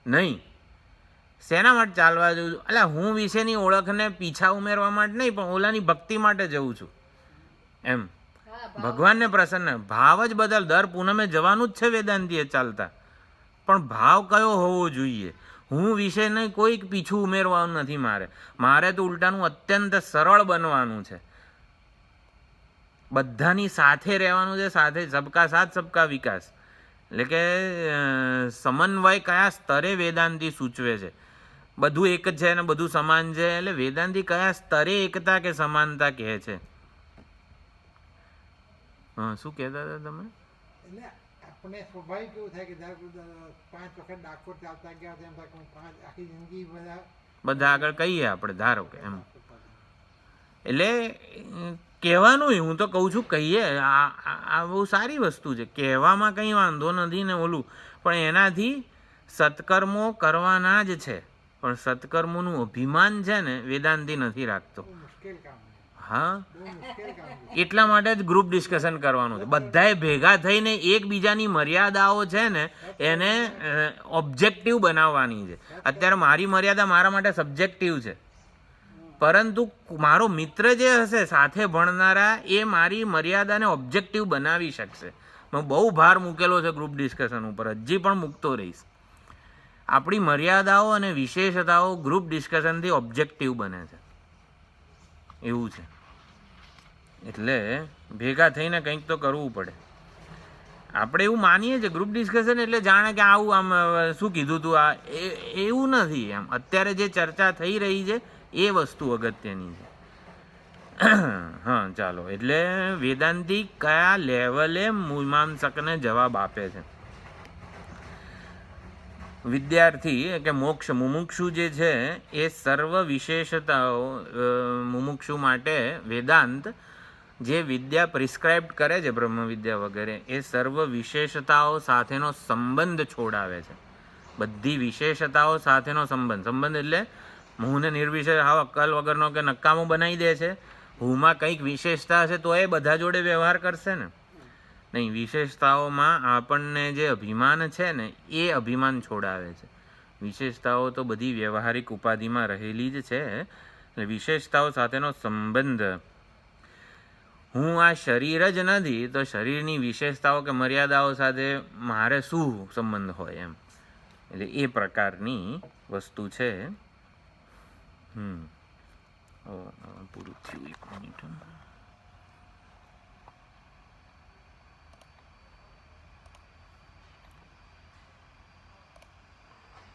નહીં. શેના માટે ચાલવા જઉં છું? એટલે હું વિશેની ઓળખને પીછા ઉમેરવા માટે નહીં, પણ ઓલાની ભક્તિ માટે જઉં છું એમ. ભગવાનને પ્રસન્ન ભાવ જ બદલ. દર પૂનમે જવાનું જ છે વેદાંતીએ ચાલતા, પણ ભાવ કયો હોવો જોઈએ? હું વિશેને કોઈક પીછું ઉમેરવાનું નથી મારે તો ઉલટાનું અત્યંત સરળ બનવાનું છે. બધાની સાથે રહેવાનું છે, સાથે સબકા સાથ સબકા વિકાસ. એટલે કે સમન્વય કયા સ્તરે વેદાંતી સૂચવે છે. બધું એક જ છે અને બધું સમાન છે, એટલે વેદાંતી કયા સ્તરે એકતા કે સમાનતા કહે છે. શું કહેતા હતા તમે? એટલે આપણે સ્વાભાવિક એવું થાય કે 5 વખત ડાકોર ચાલતા ગયા તેમ થાય 5 આખી જિંદગી બધા આગળ કહીએ આપણે, ધારો કે એમ. એટલે કહેવાનું, હું તો કહું છું કહીએ, આ બહુ સારી વસ્તુ છે. કહેવામાં કંઈ વાંધો નથી ને ઓલું, પણ એનાથી સત્કર્મો કરવાના જ છે. પણ સત્કર્મોનું અભિમાન છે ને વેદાંતી નથી રાખતો. હા, એટલા માટે જ ગ્રુપ ડિસ્કશન કરવાનું છે. બધાએ ભેગા થઈને એકબીજાની મર્યાદાઓ છે ને એને ઓબ્જેક્ટિવ બનાવવાની છે. અત્યારે મારી મર્યાદા મારા માટે સબ્જેક્ટિવ છે, પરંતુ મારો મિત્ર જે હશે સાથે ભણનારા એ મારી મર્યાદાને ઓબ્જેક્ટિવ બનાવી શકશે. મેં બહુ ભાર મૂકેલો છે ગ્રુપ ડિસ્કશન ઉપર, હજી પણ મૂકતો રહીશ. આપણી મર્યાદાઓ અને વિશેષતાઓ ગ્રુપ ડિસ્કશનથી ઓબ્જેક્ટિવ બને છે, એવું છે. એટલે ભેગા થઈને કંઈક તો કરવું પડે. આપણે એવું માનીએ છીએ ગ્રુપ ડિસ્કશન એટલે જાણે કે આવું આમ શું કીધું તું આ, એવું નથી. એમ અત્યારે જે ચર્ચા થઈ રહી છે એ વસ્તુ અગત્યની છે. હા, ચાલો. એટલે વેદાંતી કયા લેવલે મીમાંસકને જવાબ આપે છે? વિદ્યાર્થી કે મોક્ષ મુમુક્ષુ જે છે એ સર્વ વિશેષતાઓ મુમુક્ષુ માટે વેદાંત જે વિદ્યા પ્રિસ્ક્રાઇબ્ડ કરે છે બ્રહ્મ વિદ્યા વગેરે એ સર્વ વિશેષતાઓ સાથેનો સંબંધ છોડાવે છે. બધી વિશેષતાઓ સાથેનો સંબંધ. સંબંધ એટલે હું ને નિર્વિશેષ હાવ અક્કલ વગરનો કે નકામું બનાવી દે છે. હુંમાં કંઈક વિશેષતા હશે તો એ બધા જોડે વ્યવહાર કરશે ને. નહીં, વિશેષતાઓમાં આપણને જે અભિમાન છે ને એ અભિમાન છોડાવે છે. વિશેષતાઓ તો બધી વ્યવહારિક ઉપાધિમાં રહેલી જ છે. એટલે વિશેષતાઓ સાથેનો સંબંધ. હું આ શરીર જ નથી તો શરીરની વિશેષતાઓ કે મર્યાદાઓ સાથે મારે શું સંબંધ હોય એમ. એટલે એ પ્રકારની વસ્તુ છે. પૂરું થયું. 1 મિનિટ.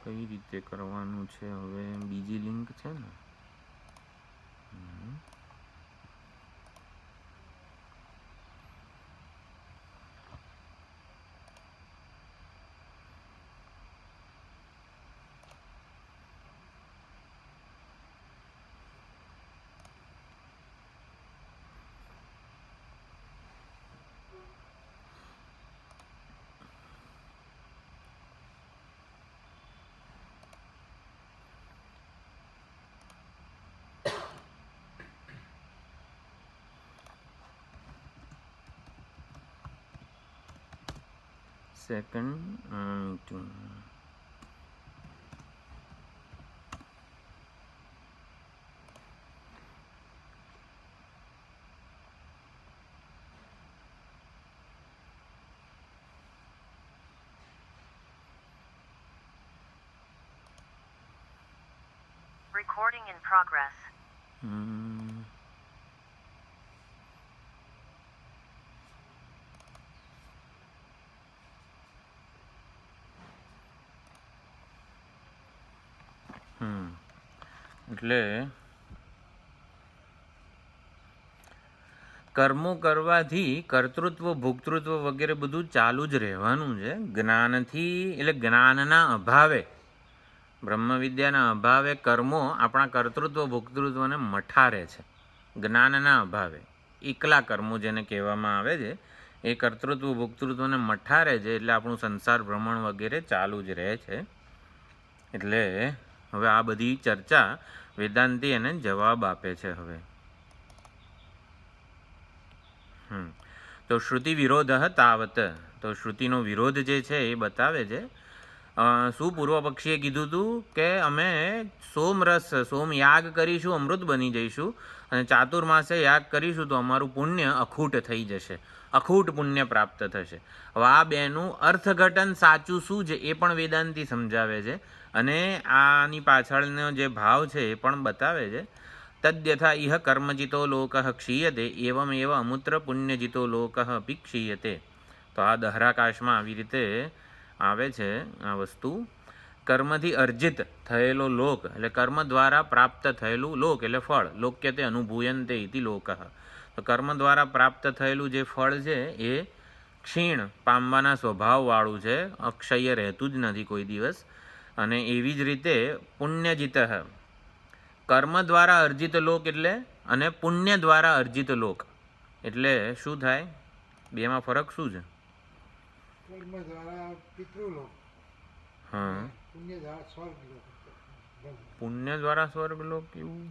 કઈ રીતે કરવાનું છે હવે? બીજી લિંક છે ને. Second meeting. Recording in progress. એટલે કર્મો કરવાથી કર્તૃત્વ ભોક્તૃત્વ વગેરે બધું ચાલુ જ રહેવાનું છે. જ્ઞાનથી એટલે જ્ઞાનના અભાવે, બ્રહ્મ વિદ્યાના અભાવે કર્મો આપણા કર્તૃત્વ ભોક્તૃત્વને મઠારે છે. જ્ઞાનના અભાવે એકલા કર્મો જેને કહેવામાં આવે છે એ કર્તૃત્વ ભોક્તૃત્વને મઠારે છે. એટલે આપણું સંસાર ભ્રમણ વગેરે ચાલુ જ રહે છે. એટલે હવે આ બધી ચર્ચા વેદાંતી એને જવાબ આપે છે. હવે તો શ્રુતિ વિરોધ તાવત, તો શ્રુતિનો વિરોધ જે છે એ બતાવે છે. શું પૂર્વ પક્ષીએ કીધું હતું કે અમે સોમરસ સોમયાગ કરીશું, અમૃત બની જઈશું, અને ચાતુર્માસે યાગ કરીશું તો અમારું પુણ્ય અખૂટ થઈ જશે, અખૂટ પુણ્ય પ્રાપ્ત થશે. હવે આ બેનું અર્થઘટન સાચું શું છે એ પણ વેદાંતી સમજાવે છે, અને આની પાછળનો જે ભાવ છે એ પણ બતાવે છે. તદ્યથા ઇહ કર્મજિતો લોક ક્ષીયતે એવમ એવ અમૂત્ર પુણ્યજિતો લોક અપી ક્ષીયતે. તો આ દહરાકાશમાં આવી રીતે આવે છે આ વસ્તુ. કર્મથી અર્જિત થયેલો લોક એટલે કર્મ દ્વારા પ્રાપ્ત થયેલું લોક એટલે ફળ. લોક્યતે અનુભૂયંતે ઇતિ લોક. તો કર્મ દ્વારા પ્રાપ્ત થયેલું જે ફળ છે એ ક્ષીણ પામવાના સ્વભાવવાળું છે, અક્ષય રહેતું જ નથી કોઈ દિવસ. અને એવી જ રીતે પુણ્યજિત, કર્મ દ્વારા અર્જિત લોક એટલે, અને પુણ્ય દ્વારા અર્જિત લોક એટલે શું થાય? બેમાં ફરક શું છે? કર્મ દ્વારા પિતૃલોક, પુણ્ય દ્વારા સ્વર્ગલોક. પુણ્ય દ્વારા સ્વર્ગલોક એવું?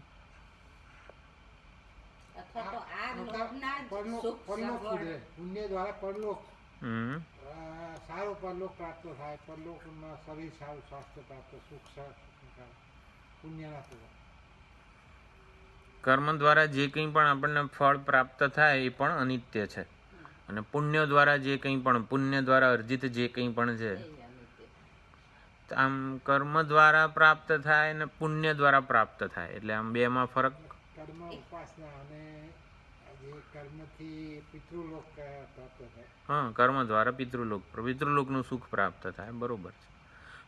પુણ્ય દ્વારા પરલોક, સારો પરલોક પ્રાપ્ત થાય. પરલોકમાં શરીર સારું, સ્વાસ્થ્ય પ્રાપ્ત, સુખ પુણ્યના પૂર્વક. કર્મ દ્વારા જે કંઈ પણ આપણને ફળ પ્રાપ્ત થાય એ પણ અનિત્ય છે, અને પુણ્ય દ્વારા જે કંઈ પણ, પુણ્ય દ્વારા અર્જિત જે કંઈ પણ છે, આમ કર્મ દ્વારા પ્રાપ્ત થાય અને પુણ્ય દ્વારા પ્રાપ્ત થાય. એટલે આમ બેમાં ફરક. કર્મ ઉપાસના અને જે કર્મથી પિતૃલોક પ્રાપ્ત થાય. કર્મ દ્વારા પિતૃલોકનું સુખ પ્રાપ્ત થાય. બરોબર છે.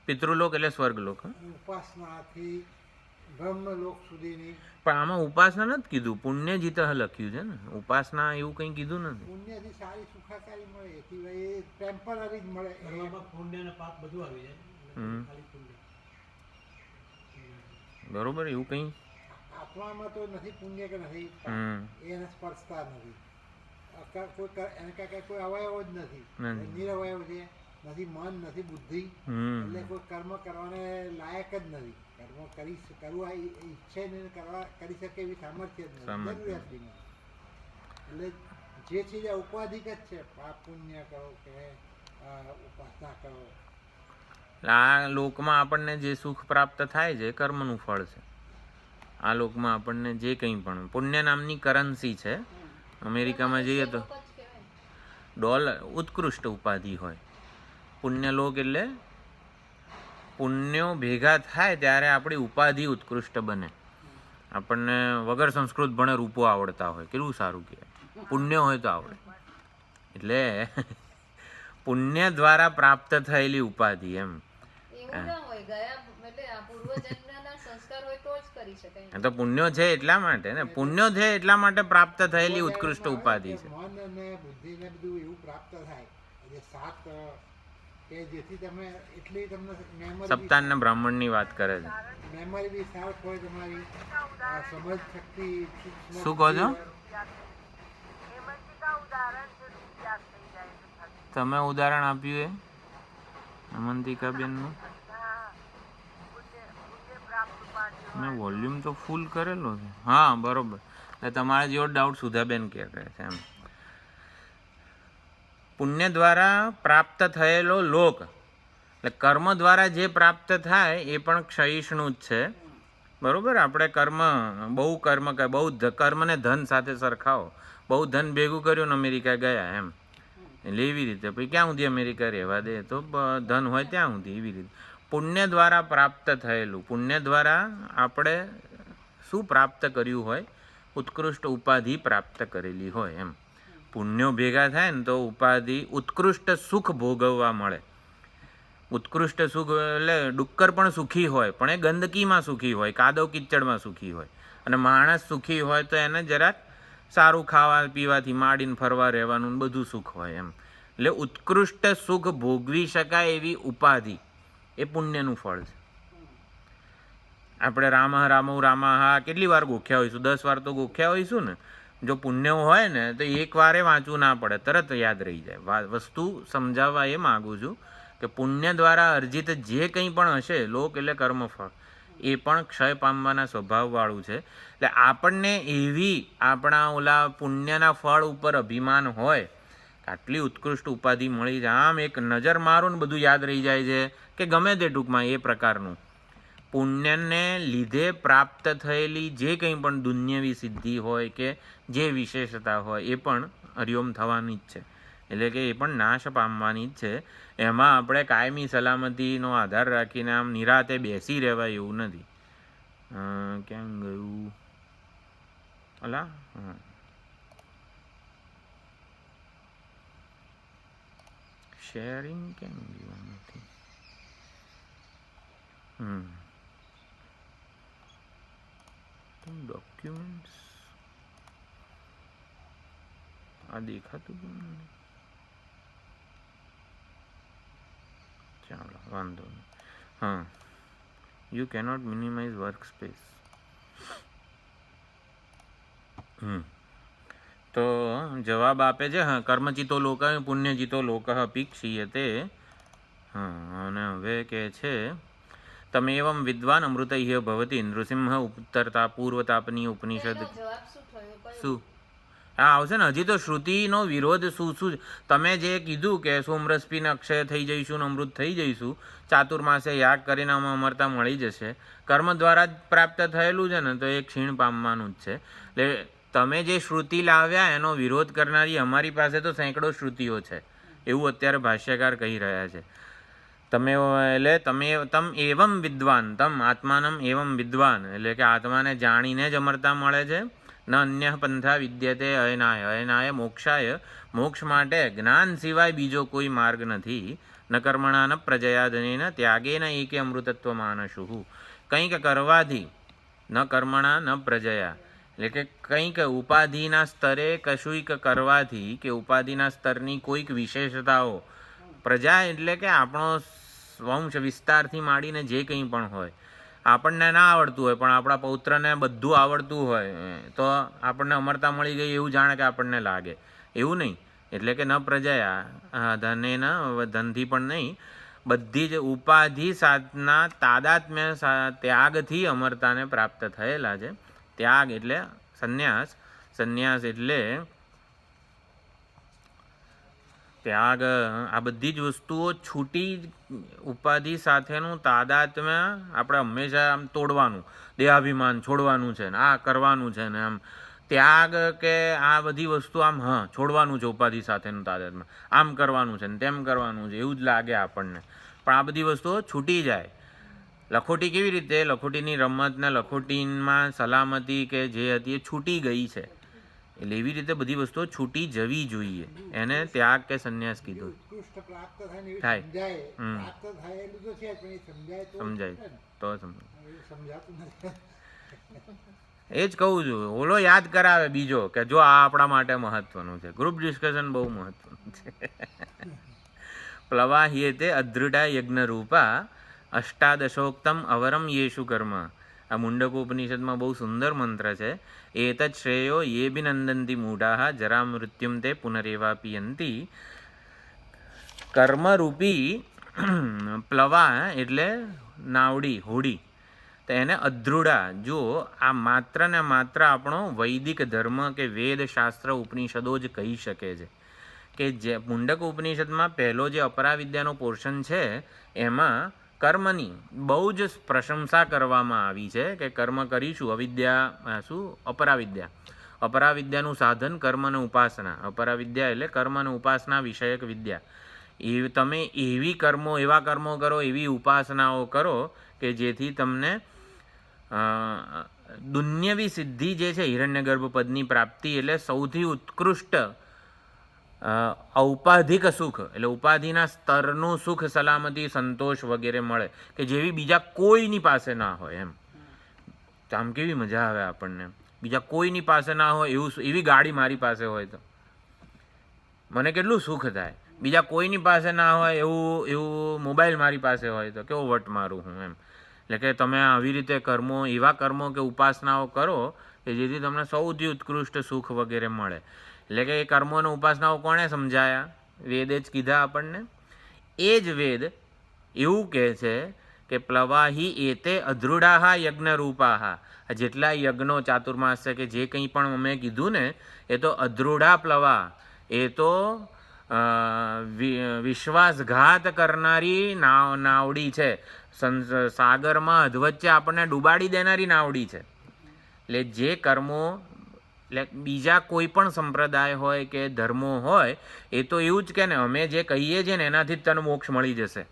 પિતૃલોક એટલે સ્વર્ગલોક. ઉપાસનાથી બ્રહ્મલોક સુધીની. પણ આમાં ઉપાસના નથી કીધું, પુણ્યજીત લખ્યું છે ને. ઉપાસના એવું કંઈ કીધું નથી. પુણ્યથી સારી સુખાકારી મળે, એથી એ ટેમ્પરરી જ મળે. પુણ્ય ને પાપ બધું આવી જાય. બરોબર, એવું કંઈ આત્મામાં તો નથી પુણ્ય કે નથી, એને સ્પર્શતા નથી. એને કાંઈ કોઈ અવયવ જ નથી, નથી. નિરવયવ છે, નથી મન, નથી બુદ્ધિ, એટલે કોઈ કર્મ કરવાને લાયક જ નથી. કર્મ કરવા ઈચ્છે ને કરી શકે એવી સામર્થ્ય જ નથી, જરૂરિયાત બી નથી. એટલે જે ચીજ ઉપાધિક જ છે, પાપ પુણ્ય કરો કે ઉપાસના કરો. આ લોકમાં આપણને જે સુખ પ્રાપ્ત થાય છે એ કર્મનું ફળ છે. આ લોકમાં આપણને જે કંઈ પણ પુણ્ય નામની કરન્સી છે. અમેરિકામાં જઈએ તો ડોલર ઉત્કૃષ્ટ ઉપાધિ હોય. પુણ્યલોક એટલે પુણ્યો ભેગા થાય ત્યારે આપણી ઉપાધિ ઉત્કૃષ્ટ બને. આપણને વગર સંસ્કૃત ભણે રૂપો આવડતા હોય, કેટલું સારું કહેવાય. પુણ્ય હોય તો આવડે. એટલે પુણ્ય દ્વારા પ્રાપ્ત થયેલી ઉપાધિ એમ. તો પુણ્યો છે એટલા માટે ને, પુણ્યો છે એટલા માટે પ્રાપ્ત થયેલી ઉત્કૃષ્ટ ઉપાધિ છે. મન અને બુદ્ધિ ને બધું એવું પ્રાપ્ત થાય જે સાત કે જેથી તમે એટલી તમને મેમરી, સપ્તાહના બ્રાહ્મણની વાત કરે છે. મેમરી બી સાફ હોય તમારી, સમજ શક્તિ. શું કહો છો તમે? ઉદાહરણ આપ્યું એ અમંતિકાબેનનું મેં વોલ્યુમ તો ફૂલ કરેલો છે. હા બરોબર. એટલે તમારા જેવો ડાઉટ સુધાબેન કહે છે એમ. પુણ્ય દ્વારા પ્રાપ્ત થયેલો લોક એટલે કર્મ દ્વારા જે પ્રાપ્ત થાય એ પણ ક્ષયિષ્ણુ જ છે. બરાબર. આપણે બહુ કર્મને ધન સાથે સરખાવો. બહુ ધન ભેગું કર્યું ને અમેરિકા ગયા એમ, એટલે એવી રીતે પછી ક્યાં સુધી અમેરિકા રહેવા દે, તો ધન હોય ત્યાં સુધી. એવી રીતે પુણ્ય દ્વારા પ્રાપ્ત થયેલું, પુણ્ય દ્વારા આપણે શું પ્રાપ્ત કર્યું હોય, ઉત્કૃષ્ટ ઉપાધિ પ્રાપ્ત કરેલી હોય એમ. પુણ્યો ભેગા થાય ને તો ઉપાધિ ઉત્કૃષ્ટ સુખ ભોગવવા મળે. ઉત્કૃષ્ટ સુખ એટલે ડુક્કર પણ સુખી હોય, પણ એ ગંદકીમાં સુખી હોય, કાદવ કિચડમાં સુખી હોય. અને માણસ સુખી હોય તો એને જરાક સારું ખાવા પીવાથી માંડીને ફરવા રહેવાનું બધું સુખ હોય એમ. એટલે ઉત્કૃષ્ટ સુખ ભોગવી શકાય એવી ઉપાધિ એ પુણ્યનું ફળ છે. આપણે રામા કેટલી વાર ગોખ્યા હોઈશું? 10 વાર તો ગોખ્યા હોઈશું ને. જો પુણ્ય હોય ને તો એક વારે વાંચવું ના પડે, તરત યાદ રહી જાય. વસ્તુ સમજાવવા એ માગું છું કે પુણ્ય દ્વારા અર્જિત જે કંઈ પણ હશે, લોક એટલે કર્મફળ, એ પણ ક્ષય પામવાના સ્વભાવવાળું છે. એટલે આપણને એવી આપણા ઓલા પુણ્યના ફળ ઉપર અભિમાન હોય કે આટલી ઉત્કૃષ્ટ ઉપાધિ મળી જાય, આમ એક નજર મારું ને બધું યાદ રહી જાય છે કે ગમે તે ટૂંકમાં એ પ્રકારનું પુણ્યને લીધે પ્રાપ્ત થયેલી જે કંઈ પણ દુન્યવી સિદ્ધિ હોય કે જે વિશેષતા હોય એ પણ હરિઓમ થવાની જ છે. એટલે કે એ પણ નાશ પામવાની જ છે. એમાં આપણે કાયમી સલામતીનો આધાર રાખીને આમ નિરાતે બેસી રહેવાય એવું નથી. ક્યાં ગયું અલા? શેરિંગ કેમ ગયું નથી? ડોક્યુમેન્ટ્સ આ દેખાતું કેમ નહીં? ચાલો વાંધો નહીં. હા, you cannot minimise work space. તો જવાબ આપે છે હા, કર્મચિતો લોક પુણ્યચિતો લોક અપીક્ષીયતે. હા, અને હવે કહે છે તમે એવમ વિદ્વાન અમૃતૈહ ભવતી નૃસિંહ ઉત્તરતા પૂર્વતાપની ઉપનિષદ. શું હા આવશે ને? હજી તો શ્રુતિનો વિરોધ શું તમે જે કીધું કે સોમરસ પીને અક્ષય થઈ જઈશું ને અમૃત થઈ જઈશું, ચાતુર્માસે યાગ કરીને અમરતા મળી જશે, કર્મ દ્વારા જ પ્રાપ્ત થયેલું છે ને, તો એ ક્ષીણ પામવાનું જ છે. એટલે તમે જે શ્રુતિ લાવ્યા એનો વિરોધ કરનારી અમારી પાસે તો સેંકડો શ્રુતિઓ છે, એવું અત્યારે ભાષ્યકાર કહી રહ્યા છે. તમ એવમ વિદ્વાન, તમ આત્માનમ એવમ વિદ્વાન, એટલે કે આત્માને જાણીને જ અમરતા મળે છે. ન અન્ય પંથા વિદ્યતે અયનાય મોક્ષાય, મોક્ષ માટે જ્ઞાન સિવાય બીજો કોઈ માર્ગ નથી. ન કર્મણા ન પ્રજયા ધનેન ત્યાગેન એકે અમૃતત્વ માનસુઃ. કંઈક કરવાથી, ન કર્મણા ન પ્રજયા, એટલે કે કંઈક ઉપાધિના સ્તરે કશુંક કરવાથી કે ઉપાધિના સ્તરની કોઈક વિશેષતાઓ, પ્રજા એટલે કે આપણો વંશ વિસ્તારથી માંડીને જે કંઈ પણ હોય, આપણને ના આવડતું હોય પણ આપણા પૌત્રને બધું આવડતું હોય તો આપણને અમરતા મળી ગઈ એવું જાણે કે આપણને લાગે. એવું નહીં, એટલે કે ન પ્રજયા ધનેન ધનથી પણ નહીં, બધી જ ઉપાધિ સાધના તાદાત્મ્ય ત્યાગથી અમરતાને પ્રાપ્ત થયેલા છે. ત્યાગ એટલે સંન્યાસ, સંન્યાસ એટલે ત્યાગ. આ બધી જ વસ્તુઓ છૂટી, ઉપાધિ સાથેનું તાદાત્મ્ય આપણે હંમેશા આમ તોડવાનું, દેહાભિમાન છોડવાનું છે ને આ કરવાનું છે ને આમ ત્યાગ કે આ બધી વસ્તુ આમ છોડવાનું છે, ઉપાધિ સાથેનું તાદાત્મ્ય આમ કરવાનું છે ને તેમ કરવાનું છે એવું જ લાગે આપણને, પણ આ બધી વસ્તુઓ છૂટી જાય. લખોટી કેવી રીતે? લખોટીની રમત ને લખોટીમાં સલામતી કે જે હતી એ છૂટી ગઈ છે, એટલે એવી રીતે બધી વસ્તુઓ છૂટી જવી જોઈએ. એને ત્યાગ કે સંન્યાસ કીધું. ઉત્કૃષ્ટ પ્રાપ્ત થાય ને એવી થાય. સમજાય. હમ. પ્રાપ્ત થાય એટલું તો છે પણ એ સમજાય તો સમજાય છે ને. તો સમજાય. એવું સમજાતું નથી. એ જ કહું છું, ઓલો યાદ કરાવે બીજો કે જો આ આપણા માટે મહત્વનું છે. ગ્રુપ ડિસ્કશન બહુ મહત્વનું છે. પ્લવાહીએ તે અદૃઢા યજ્ઞ રૂપા અષ્ટાદશોક્તમ અવરમ યેશુ કર્મ. આ મુંડકોપનિષદમાં બહુ સુંદર મંત્ર છે. એતદ શ્રેયો યે બિનંદંતી મૂઢાઃ જરા મૃત્યુમ તે પુનરેવાપિયંતી. કર્મરૂપી પ્લવા એટલે નાવડી, હોડી, તો એને અદૃઢા. જો આ માત્ર ને માત્ર આપણો વૈદિક ધર્મ કે વેદ શાસ્ત્ર ઉપનિષદો જ કહી શકે છે કે જે મુંડક ઉપનિષદમાં પહેલો જે અપરાવિદ્યાનો પોર્શન છે એમાં કર્મની બહુ જ પ્રશંસા કરવામાં આવી છે કે કર્મ કરીશું. અવિદ્યા શું? અપરાવિદ્યા. અપરાવિદ્યાનું સાધન કર્મ અને ઉપાસના. અપરાવિદ્યા એટલે કર્મ અને ઉપાસના વિષયક વિદ્યા. એ તમે એવા કર્મો કરો, એવી ઉપાસનાઓ કરો કે જેથી તમને દુન્યવી સિદ્ધિ જે છે, હિરણ્યગર્ભ પદની પ્રાપ્તિ એટલે સૌથી ઉત્કૃષ્ટ ઔપાધિક સુખ, એટલે ઉપાધિના સ્તરનું સુખ, સલામતી, સંતોષ વગેરે મળે કે જેવી બીજા કોઈની પાસે ના હોય. એમ આમ કેવી મજા આવે આપણને, બીજા કોઈની પાસે ના હોય એવી ગાડી મારી પાસે હોય તો મને કેટલું સુખ થાય. બીજા કોઈની પાસે ના હોય એવું મોબાઈલ મારી પાસે હોય તો કેવો વટ મારું હું. એમ એટલે કે તમે આવી રીતે એવા કર્મો કે ઉપાસનાઓ કરો કે જેથી તમને સૌથી ઉત્કૃષ્ટ સુખ વગેરે મળે. એટલે કે એ કર્મો અને ઉપાસનાઓ કોણે સમજાયા? વેદે જ કીધા આપણને. એ જ વેદ એવું કહે છે કે પ્લવાહી એતે અધૃઢાઃ યજ્ઞરૂપાઃ. જેટલા યજ્ઞો ચાતુર્માસ છે કે જે કંઈ પણ અમે કીધું ને એ તો અધૃઢા પ્લવા, એ તો વિશ્વાસઘાત કરનારી નાવડી છે. સાગરમાં અધવચ્ચે આપણને ડૂબાડી દેનારી નાવડી છે. એટલે જે કર્મો, એટલે બીજા કોઈ પણ સંપ્રદાય હોય કે ધર્મો હોય એ તો એવું જ કે ને અમે જે કહીએ છીએ ને એનાથી જ તને મોક્ષ મળી જશે,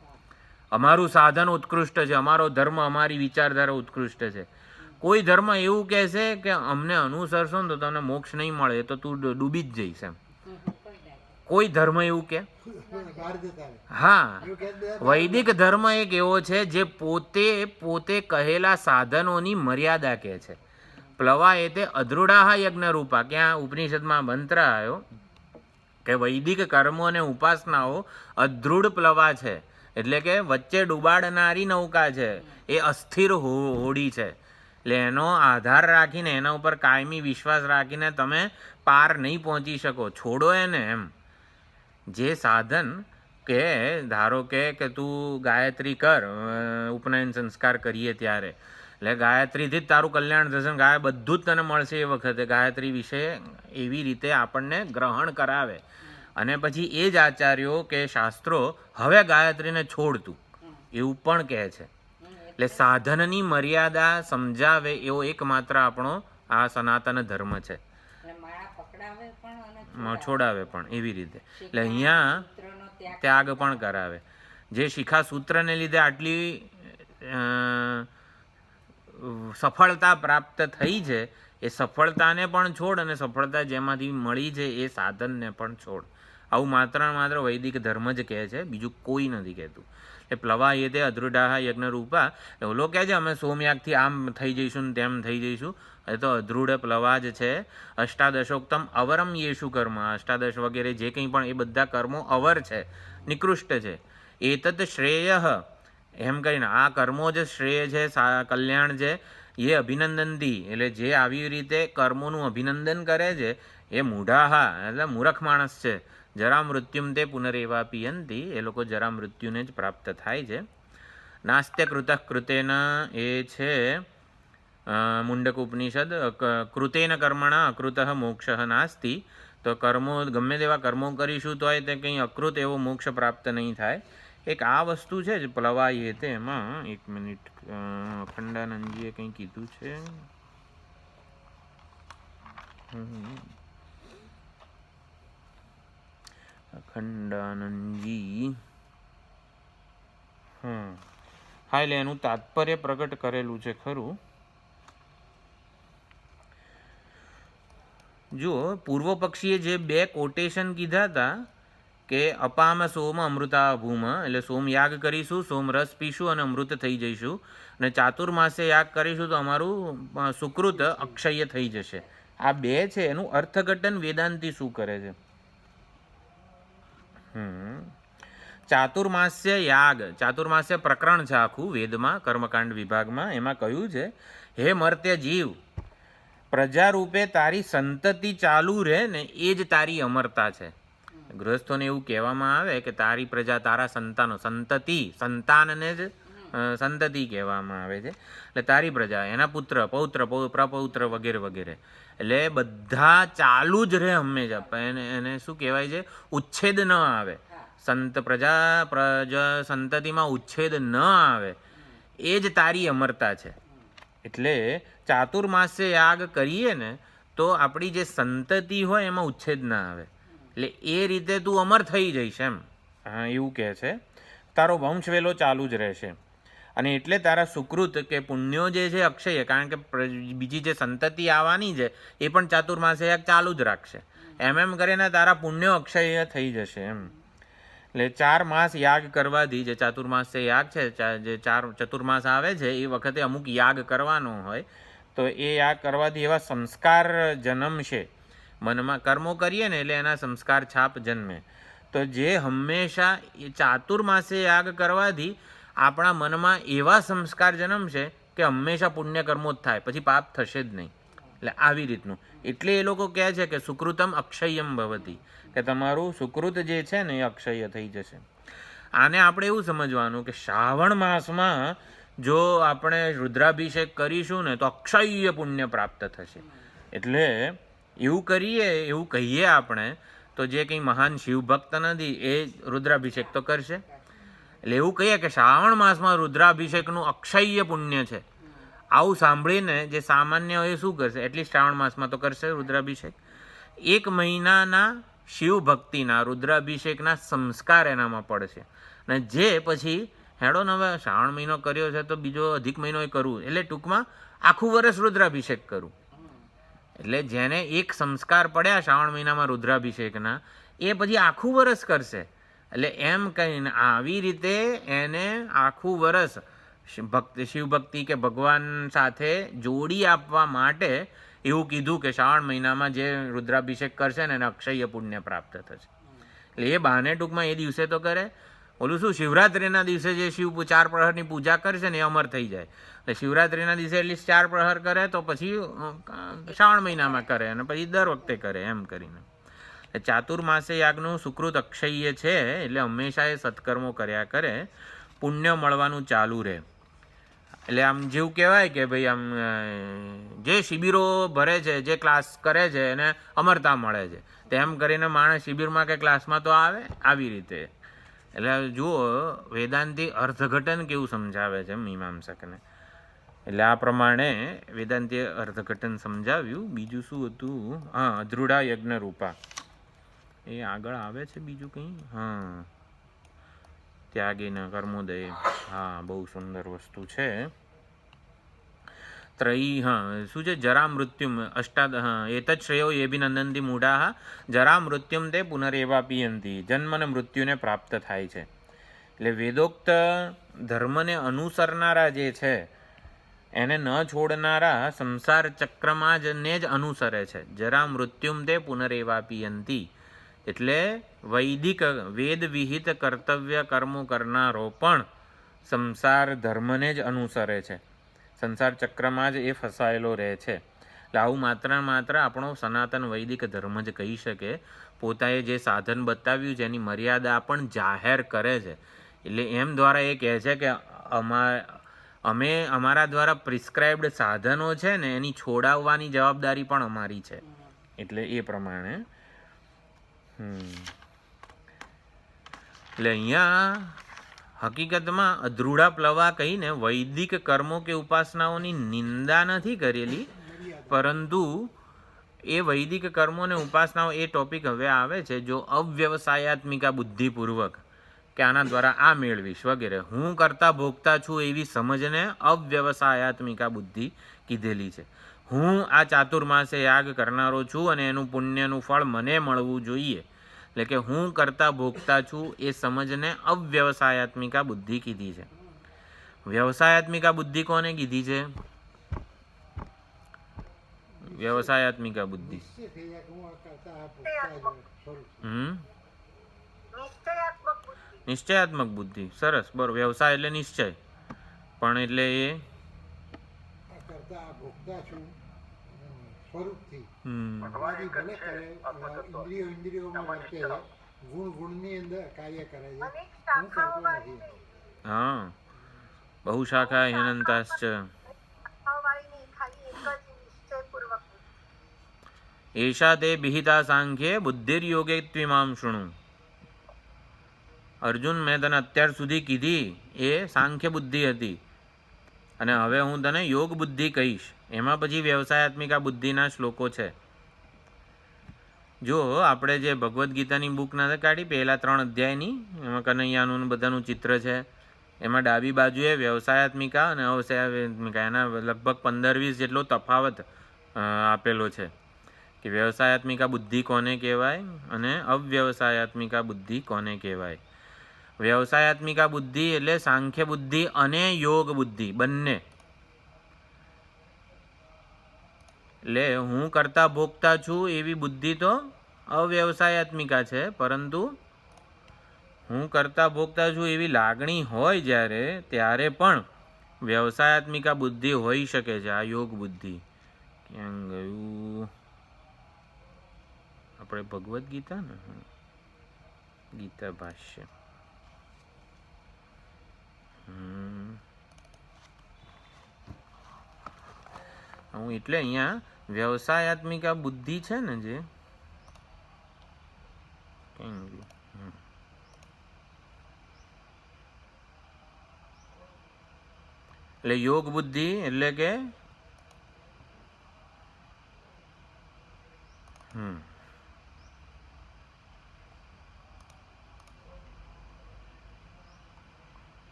અમારું સાધન ઉત્કૃષ્ટ છે, અમારો ધર્મ, અમારી વિચારધારા ઉત્કૃષ્ટ છે. કોઈ ધર્મ એવું કહેશે કે અમને અનુસરશો ને તો તમને મોક્ષ નહીં મળે, તો તું ડૂબી જ જઈશ. એમ કોઈ ધર્મ એવું કે? બહાર જતા રહે. હા, એવું કહે દે. વૈદિક ધર્મ એક એવો છે જે પોતે કહેલા સાધનોની મર્યાદા કહે છે. પ્લવા એ તે અધૃઢાઃ યજ્ઞરૂપા. ક્યાં ઉપનિષદમાં મંત્ર આવ્યો કે વૈદિક કર્મો અને ઉપાસનાઓ અદૃઢ પ્લવા છે, એટલે કે વચ્ચે ડૂબાડનારી નૌકા છે, એ અસ્થિર હોડી છે. એટલે એનો આધાર રાખીને, એના ઉપર કાયમી વિશ્વાસ રાખીને તમે પાર નહીં પહોંચી શકો. છોડો એને. એમ જે સાધન કે ધારો કે તું ગાયત્રી કર, ઉપનયન સંસ્કાર કરીએ ત્યારે, એટલે ગાયત્રીથી જ તારું કલ્યાણ થશે. ગાય બધું જ તને મળશે. એ વખતે ગાયત્રી વિશે એવી રીતે આપણને ગ્રહણ કરાવે અને પછી એ જ આચાર્યો કે શાસ્ત્રો હવે ગાયત્રીને છોડતું એવું પણ કહે છે. એટલે સાધનની મર્યાદા સમજાવે એવો એકમાત્ર આપણો આ સનાતન ધર્મ છે. છોડાવે પણ એવી રીતે. એટલે અહીંયા ત્યાગ પણ કરાવે. જે શિખા સૂત્રને લીધે આટલી સફળતા પ્રાપ્ત થઈ છે એ સફળતાને પણ છોડ અને સફળતા જેમાંથી મળી છે એ સાધનને પણ છોડ. આવું માત્ર ને માત્ર વૈદિક ધર્મ જ કહે છે, બીજું કોઈ નથી કહેતું. એ પ્લવા એ તે અધૃઢાઃ યજ્ઞરૂપા. ઓલો કહે છે અમે સોમયાગથી આમ થઈ જઈશું ને તેમ થઈ જઈશું. એ તો અધૃઢ પ્લવા જ છે. અષ્ટાદશોક્તમ અવરમ યેશુ કર્મ. અષ્ટાદશ વગેરે જે કંઈ પણ એ બધા કર્મો અવર છે, નિકૃષ્ટ છે. એતદ શ્રેય, એમ કરીને આ કર્મો જ શ્રેય છે, કલ્યાણ છે. એ અભિનંદનથી એટલે જે આવી રીતે કર્મોનું અભિનંદન કરે છે એ મૂઢાહા એટલે મૂર્ખ માણસ છે. જરા મૃત્યુમ તે પુનરેવા પિયંતી એ લોકો જરા મૃત્યુને જ પ્રાપ્ત થાય છે. નાસ્ત્ય કૃતઃ કૃતેન એ છે મુંડક ઉપનિષદ. કૃતેન કર્મણા અકૃતઃ મોક્ષ નાસ્તિ. તો કર્મો ગમે તેવા કર્મો કરીશું તોય તે કંઈ અકૃત એવો મોક્ષ પ્રાપ્ત નહીં થાય. એક આ વસ્તુ છે જ પ્લવાઈએ તે એમાં 1 મિનિટ અખંડાનંદજીએ કંઈ કીધું છે. અખંડાનંદજી હા એટલે એનું તાત્પર્ય પ્રગટ કરેલું છે ખરું. જુઓ પૂર્વ પક્ષીએ જે 2 કોટેશન કીધા હતા કે અપામ સોમ અમૃતા ભૂમ એટલે સોમ યાગ કરીશું, સોમ રસ પીશું અને અમૃત થઈ જઈશું, અને ચાતુર્માસે યાગ કરીશું તો અમારું સુકૃત અક્ષય થઈ જશે. આ 2 છે એનું અર્થઘટન વેદાંતી શું કરે છે. ચાતુર્માસ્ય યાગ, ચાતુર્માસ્ય પ્રકરણ છે આખું વેદમાં કર્મકાંડ વિભાગમાં. એમાં કહ્યું છે હે મર્ત્ય જીવ, પ્રજા રૂપે તારી સંતતિ ચાલુ રહે ને એ જ તારી અમરતા છે. ગૃહસ્થોને એવું કહેવામાં આવે કે તારી પ્રજા તારા સંતાનો, સંતતિ સંતાનને જ સંતતિ કહેવામાં આવે છે. એટલે તારી પ્રજા એના પુત્ર પૌત્ર પ્રપૌત્ર વગેરે વગેરે એટલે બધા ચાલુ જ રહે હંમેશા. એને શું કહેવાય છે, ઉચ્છેદ ન આવે. સંતતિમાં ઉચ્છેદ ન આવે એ જ તારી અમરતા છે. એટલે ચાતુર્માસ્ય યાગ કરીએ ને તો આપણી જે સંતતિ હોય એમાં ઉચ્છેદ ના આવે. એટલે એ રીતે તું અમર થઈ જઈશ એમ એવું કહે છે. તારો વંશ વેલો ચાલુ જ રહેશે. અને એટલે તારા સુકૃત કે પુણ્યો જે છે અક્ષય, કારણ કે બીજી જે સંતતિ આવવાની છે એ પણ ચાતુર્માસ્ય યાગ ચાલુ જ રાખશે. એમ કરીને તારા પુણ્યો અક્ષય થઈ જશે એમ. એટલે 4 માસ યાગ કરવાથી જે ચાતુર્માસ્ય યાગ છે, જે 4 ચતુર્માસ આવે છે એ વખતે અમુક યાગ કરવાનો હોય તો એ યાગ કરવાથી એવા સંસ્કાર જન્મશે મનમાં. કર્મો કરીએ ને એટલે એના સંસ્કાર છાપ જન્મે. તો જે હંમેશા એ ચાતુર્માસ્ય યાગ કરવાથી આપણા મનમાં એવા સંસ્કાર જન્મશે કે હંમેશા પુણ્ય કર્મો જ થાય, પછી પાપ થશે જ નહીં. એટલે આવી રીતનું. એટલે એ લોકો કહે છે કે સુકૃતમ અક્ષયમ ભવતી, કે તમારું સુકૃત જે છે ને એ અક્ષય થઈ જશે. આને આપણે એવું સમજવાનું કે શ્રાવણ માસમાં જો આપણે રુદ્રાભિષેક કરીશું ને તો અક્ષય પુણ્ય પ્રાપ્ત થશે. એટલે એવું કરીએ, એવું કહીએ આપણે તો જે કંઈ મહાન શિવભક્ત નથી એ રુદ્રાભિષેક તો કરશે. એટલે એવું કહીએ કે શ્રાવણ માસમાં રુદ્રાભિષેકનું અક્ષય પુણ્ય છે. આવું સાંભળીને જે સામાન્ય એ શું કરશે, એટલી શ્રાવણ માસમાં તો કરશે રુદ્રાભિષેક. 1 મહિનાના શિવભક્તિના રુદ્રાભિષેકના સંસ્કાર એનામાં પડશે. અને જે પછી હેડો ને હવે શ્રાવણ મહિનો કર્યો છે તો બીજો અધિક મહિનો એ કરવું, એટલે ટૂંકમાં આખું વર્ષ રુદ્રાભિષેક કરવું. એટલે જેને એક સંસ્કાર પડ્યા શ્રાવણ મહિનામાં રુદ્રાભિષેકના એ પછી આખું વર્ષ કરશે. એટલે એમ કહીને આવી રીતે એને આખું વર્ષ શિવભક્તિ કે ભગવાન સાથે જોડી આપવા માટે એવું કીધું કે શ્રાવણ મહિનામાં જે રુદ્રાભિષેક કરશે ને એને અક્ષય પુણ્ય પ્રાપ્ત થશે. એટલે એ બહાને ટૂંકમાં એ દિવસે તો કરે. ઓલું શું શિવરાત્રિના દિવસે જે શિવ 4 પ્રહરની પૂજા કરશે ને એ અમર થઈ જાય. એટલે શિવરાત્રિના દિવસે એટલીસ્ટ 4 પ્રહર કરે તો પછી શ્રાવણ મહિનામાં કરે અને પછી દર વખતે કરે એમ કરીને. ચાતુર્માસ્ય યાગનું સુકૃત અક્ષય છે એટલે હંમેશા એ સત્કર્મો કર્યા કરે, પુણ્ય મળવાનું ચાલુ રહે. એટલે આમ જેવું કહેવાય કે ભાઈ આમ જે શિબિરો ભરે છે, જે ક્લાસ કરે છે એને અમરતા મળે છે. તેમ કરીને માણસ શિબિરમાં કે ક્લાસમાં તો આવે આવી રીતે. એટલે જુઓ વેદાંતિ અર્થઘટન કેવું સમજાવે છે મીમાંસકને. એટલે આ પ્રમાણે વેદાંતિએ અર્થઘટન સમજાવ્યું. બીજું શું હતું? હા, અધ્રુડા યજ્ઞ રૂપા એ આગળ આવે છે બીજું કંઈ. હા, ત્યાગીના કર્મોદય. હા, બહુ સુંદર વસ્તુ છે. શું છે? જરા મૃત્યુમ એતદ શ્રેયો એભિનંદનથી મૂઢા જરા મૃત્યુમ તે પુનરેવા પિયંતી. જન્મ અને મૃત્યુને પ્રાપ્ત થાય છે. એટલે વેદોક્ત ધર્મને અનુસરનારા જે છે એને ન છોડનારા સંસાર ચક્રમાં જ અનુસરે છે. જરા મૃત્યુમ તે પુનરેવા પિયંતી. એટલે વૈદિક વેદ વિહિત કર્તવ્ય કર્મો કરનારો પણ સંસાર ધર્મને જ અનુસરે છે. સંસાર ચક્રમાં જ એ ફસાયેલો રહે છે. એટલે આવું માત્ર ને માત્ર આપણો સનાતન વૈદિક ધર્મ જ કહી શકે. પોતાએ જે સાધન બતાવ્યું છે એની મર્યાદા પણ જાહેર કરે છે. એટલે એમ દ્વારા એ કહે છે કે અમે અમારા દ્વારા પ્રિસ્ક્રાઇબ્ડ સાધનો છે ને એની છોડાવવાની જવાબદારી પણ અમારી છે. એટલે એ પ્રમાણે એટલે અહીંયા હકીકતમાં અધ્રુડા પ્લવા કહીને વૈદિક કર્મો કે ઉપાસનાઓની નિંદા નથી કરેલી, પરંતુ એ વૈદિક કર્મો અને ઉપાસનાઓ એ ટોપિક હવે આવે છે જો અવ્યવસાયાત્મિકા બુદ્ધિપૂર્વક કે આના દ્વારા આ મેળવીશ વગેરે, હું કરતા ભોગતા છું એવી સમજને અવ્યવસાયાત્મિકા બુદ્ધિ કીધેલી છે. હું આ ચાતુર્માસે યાગ કરનારો છું અને એનું પુણ્યનું ફળ મને મળવું જોઈએ, એટલે કે હું કરતા ભોગતા છું એ સમજને અવ્યવસાયાત્મિકા બુદ્ધિ કીધી છે. વ્યવસાયાત્મિકા બુદ્ધિ કોને કીધી છે? વ્યવસાયાત્મિકા બુદ્ધિ નિશ્ચય થઈ જાય કે હું આ કરતા આ ભોગતા જ સ્વરૂપ છું. નિશ્ચયાત્મક બુદ્ધિ. સરસ, બરોબર. વ્યવસાય એટલે નિશ્ચય, પણ એટલે એ આ કરતા આ ભોગતા છું સ્વરૂપથી. ભગવાન ભલે કરે, ઇન્દ્રિયોમાં વર્તે, ગુણની અંદર કાર્ય કરે છે, હું કરતો નથી. હા, બહુ શાખા હિનંતાશ્ચ એષા તે વિહિતા સાંખ્યે બુદ્ધિર્યોગે ત્વિમામ શૃણુ. અર્જુન, મેં તને અત્યાર સુધી કીધી એ સાંખ્ય બુદ્ધિ હતી, અને હવે હું તને યોગ બુદ્ધિ કહીશ. એમાં પછી વ્યવસાયાત્મિકા બુદ્ધિના શ્લોકો છે. જો આપણે જે ભગવદ્ ગીતાની બુક નથી કાઢી પહેલા 3 અધ્યાયની, એમાં કનૈયાનું બધાનું ચિત્ર છે. એમાં ડાબી બાજુએ વ્યવસાયાત્મિકા અને અવ્યવસાયાત્મિકા એના લગભગ 15-20 જેટલો તફાવત આપેલો છે કે વ્યવસાયાત્મિકા બુદ્ધિ કોને કહેવાય અને અવ્યવસાયાત્મિકા બુદ્ધિ કોને કહેવાય. વ્યવસાયાત્મિકા બુદ્ધિ એટલે સાંખ્ય બુદ્ધિ અને યોગ બુદ્ધિ બંને. એટલે હું કરતા ભોગતા છું એવી બુદ્ધિ તો અવ્યવસાયાત્મિકા છે, પરંતુ હું કરતા ભોગતા છું એવી લાગણી હોય જ્યારે, ત્યારે પણ વ્યવસાયાત્મિકા બુદ્ધિ હોઈ શકે છે. આ યોગ બુદ્ધિ ક્યાં ગયું? આપણે ભગવદ્ ગીતા ને ગીતા ભાષ્ય હું એટલે અહીંયા વ્યવસાયાત્મિકા બુદ્ધિ છે ને જે એટલે યોગ બુદ્ધિ એટલે કે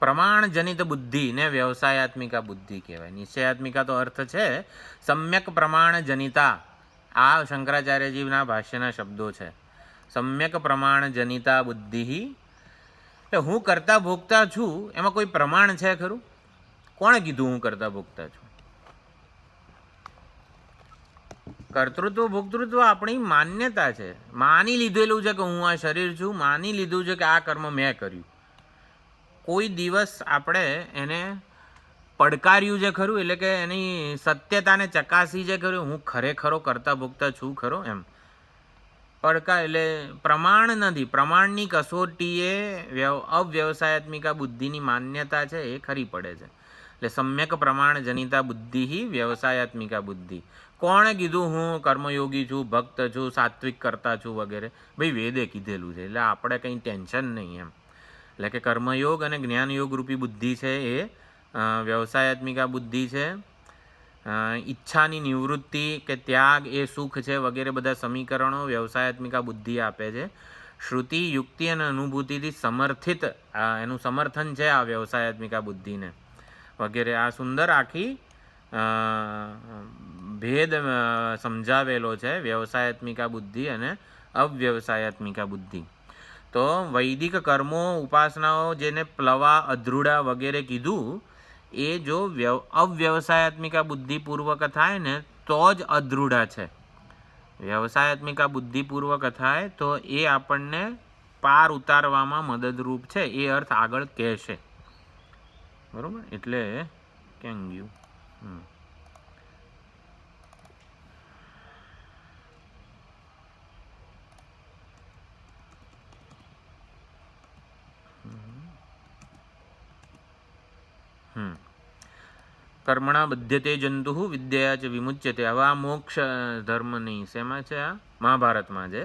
પ્રમાણજનિત બુદ્ધિ ને વ્યવસાયાત્મિકા બુદ્ધિ કહેવાય. નિશ્ચયાત્મિકા તો અર્થ છે સમ્યક પ્રમાણજનિતા. આ શંકરાચાર્યજીના ભાષ્યના શબ્દો છે. સમ્યક પ્રમાણજનિતા બુદ્ધિ. એટલે હું કરતા ભોગતા છું એમાં કોઈ પ્રમાણ છે ખરું? કોણે કીધું હું કરતા ભોગતા છું? કર્તૃત્વ ભોક્તૃત્વ આપણી માન્યતા છે. માની લીધેલું છે કે હું આ શરીર છું, માની લીધું છે કે આ કર્મ મેં કર્યું. કોઈ દિવસ આપણે એને પડકાર્યું છે ખરું? એટલે કે એની સત્યતાને ચકાસી છે ખરું? હું ખરેખરો કરતા ભોગતા છું ખરો? એમ પડકાર એટલે પ્રમાણ નથી. પ્રમાણની કસોટીએ અવ્યવસાયાત્મિકા બુદ્ધિની માન્યતા છે એ ખરી પડે છે. એટલે સમ્યક પ્રમાણ જનિતા બુદ્ધિ વ્યવસાયાત્મિકા બુદ્ધિ. કોણે કીધું હું કર્મયોગી છું, ભક્ત છું, સાત્વિક કરતા છું વગેરે? ભાઈ વેદે કીધેલું છે, એટલે આપણે કંઈ ટેન્શન નહીં એમ. એટલે કે કર્મયોગ અને જ્ઞાનયોગ રૂપી બુદ્ધિ છે એ વ્યવસાયાત્મિકા બુદ્ધિ છે. ઈચ્છાની નિવૃત્તિ કે ત્યાગ એ સુખ છે વગેરે બધા સમીકરણો વ્યવસાયાત્મિકા બુદ્ધિ આપે છે. શ્રુતિ, યુક્તિ અને અનુભૂતિથી સમર્થિત એનું સમર્થન છે આ વ્યવસાયાત્મિકા બુદ્ધિને વગેરે. આ સુંદર આખી ભેદ સમજાવેલો છે વ્યવસાયાત્મિકા બુદ્ધિ અને અવ્યવસાયાત્મિકા બુદ્ધિ. તો વૈદિક કર્મો ઉપાસનાઓ જેને પ્લવા, અધ્રુડા વગેરે કીધું, એ જો અવ્યવસાયાત્મિકા બુદ્ધિપૂર્વક થાય ને તો જ અધ્રુડા છે. વ્યવસાયાત્મિકા બુદ્ધિપૂર્વક થાય તો એ આપણને પાર ઉતારવામાં મદદરૂપ છે. એ અર્થ આગળ કહેશે. બરાબર, એટલે ક્યાં ગયું? કર્મણા બધ્યતે જંતુ વિદ્યા ચ વિમુચ્યતે. હવે આ મોક્ષ ધર્મ નહીં, શેમાં છે? આ મહાભારતમાં છે.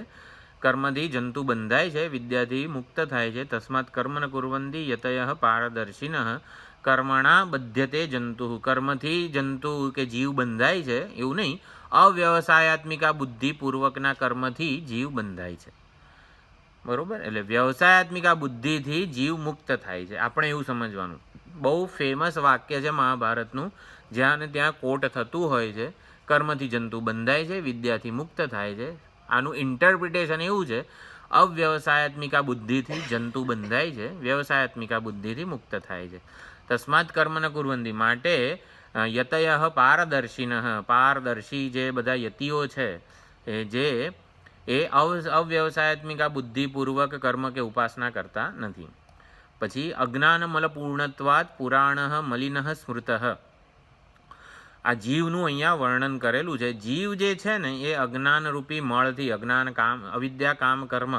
કર્મથી જંતુ બંધાય છે, વિદ્યાથી મુક્ત થાય છે. તસ્માત કર્મ ન કુર્વંતી યતયઃ પારદર્શિનઃ કર્મણા બધ્યતે જંતુ. કર્મથી જંતુ કે જીવ બંધાય છે એવું નહીં, અવ્યવસાયાત્મિકા બુદ્ધિપૂર્વકના કર્મથી જીવ બંધાય છે. બરાબર, એટલે વ્યવસાયાત્મિકા બુદ્ધિથી જીવ મુક્ત થાય છે. આપણે એવું સમજવાનું. બહુ ફેમસ વાક્ય છે મહાભારતનું, જ્યાં ને ત્યાં કોટ થતું હોય છે. કર્મથી જંતુ બંધાય છે, વિદ્યાથી મુક્ત થાય છે. આનું ઇન્ટરપ્રિટેશન એવું છે, અવ્યવસાયાત્મિકા બુદ્ધિથી જંતુ બંધાય છે, વ્યવસાયાત્મિકા બુદ્ધિથી મુક્ત થાય છે. તસ્માત કર્મ ન કુર્વંતી, માટે યતયઃ પારદર્શિનઃ, પારદર્શી જે બધા યતિઓ છે એ અવ્યવસાયાત્મિકા બુદ્ધિપૂર્વક કર્મ કે ઉપાસના કરતા નથી. પછી અજ્ઞાનમલપૂર્ણત્વાત પુરાણ મલિન સ્મૃત. આ જીવનું અહીંયા વર્ણન કરેલું છે. જીવ જે છે ને એ અજ્ઞાનરૂપી મળથી, અજ્ઞાન કામ અવિદ્યા કામ કર્મ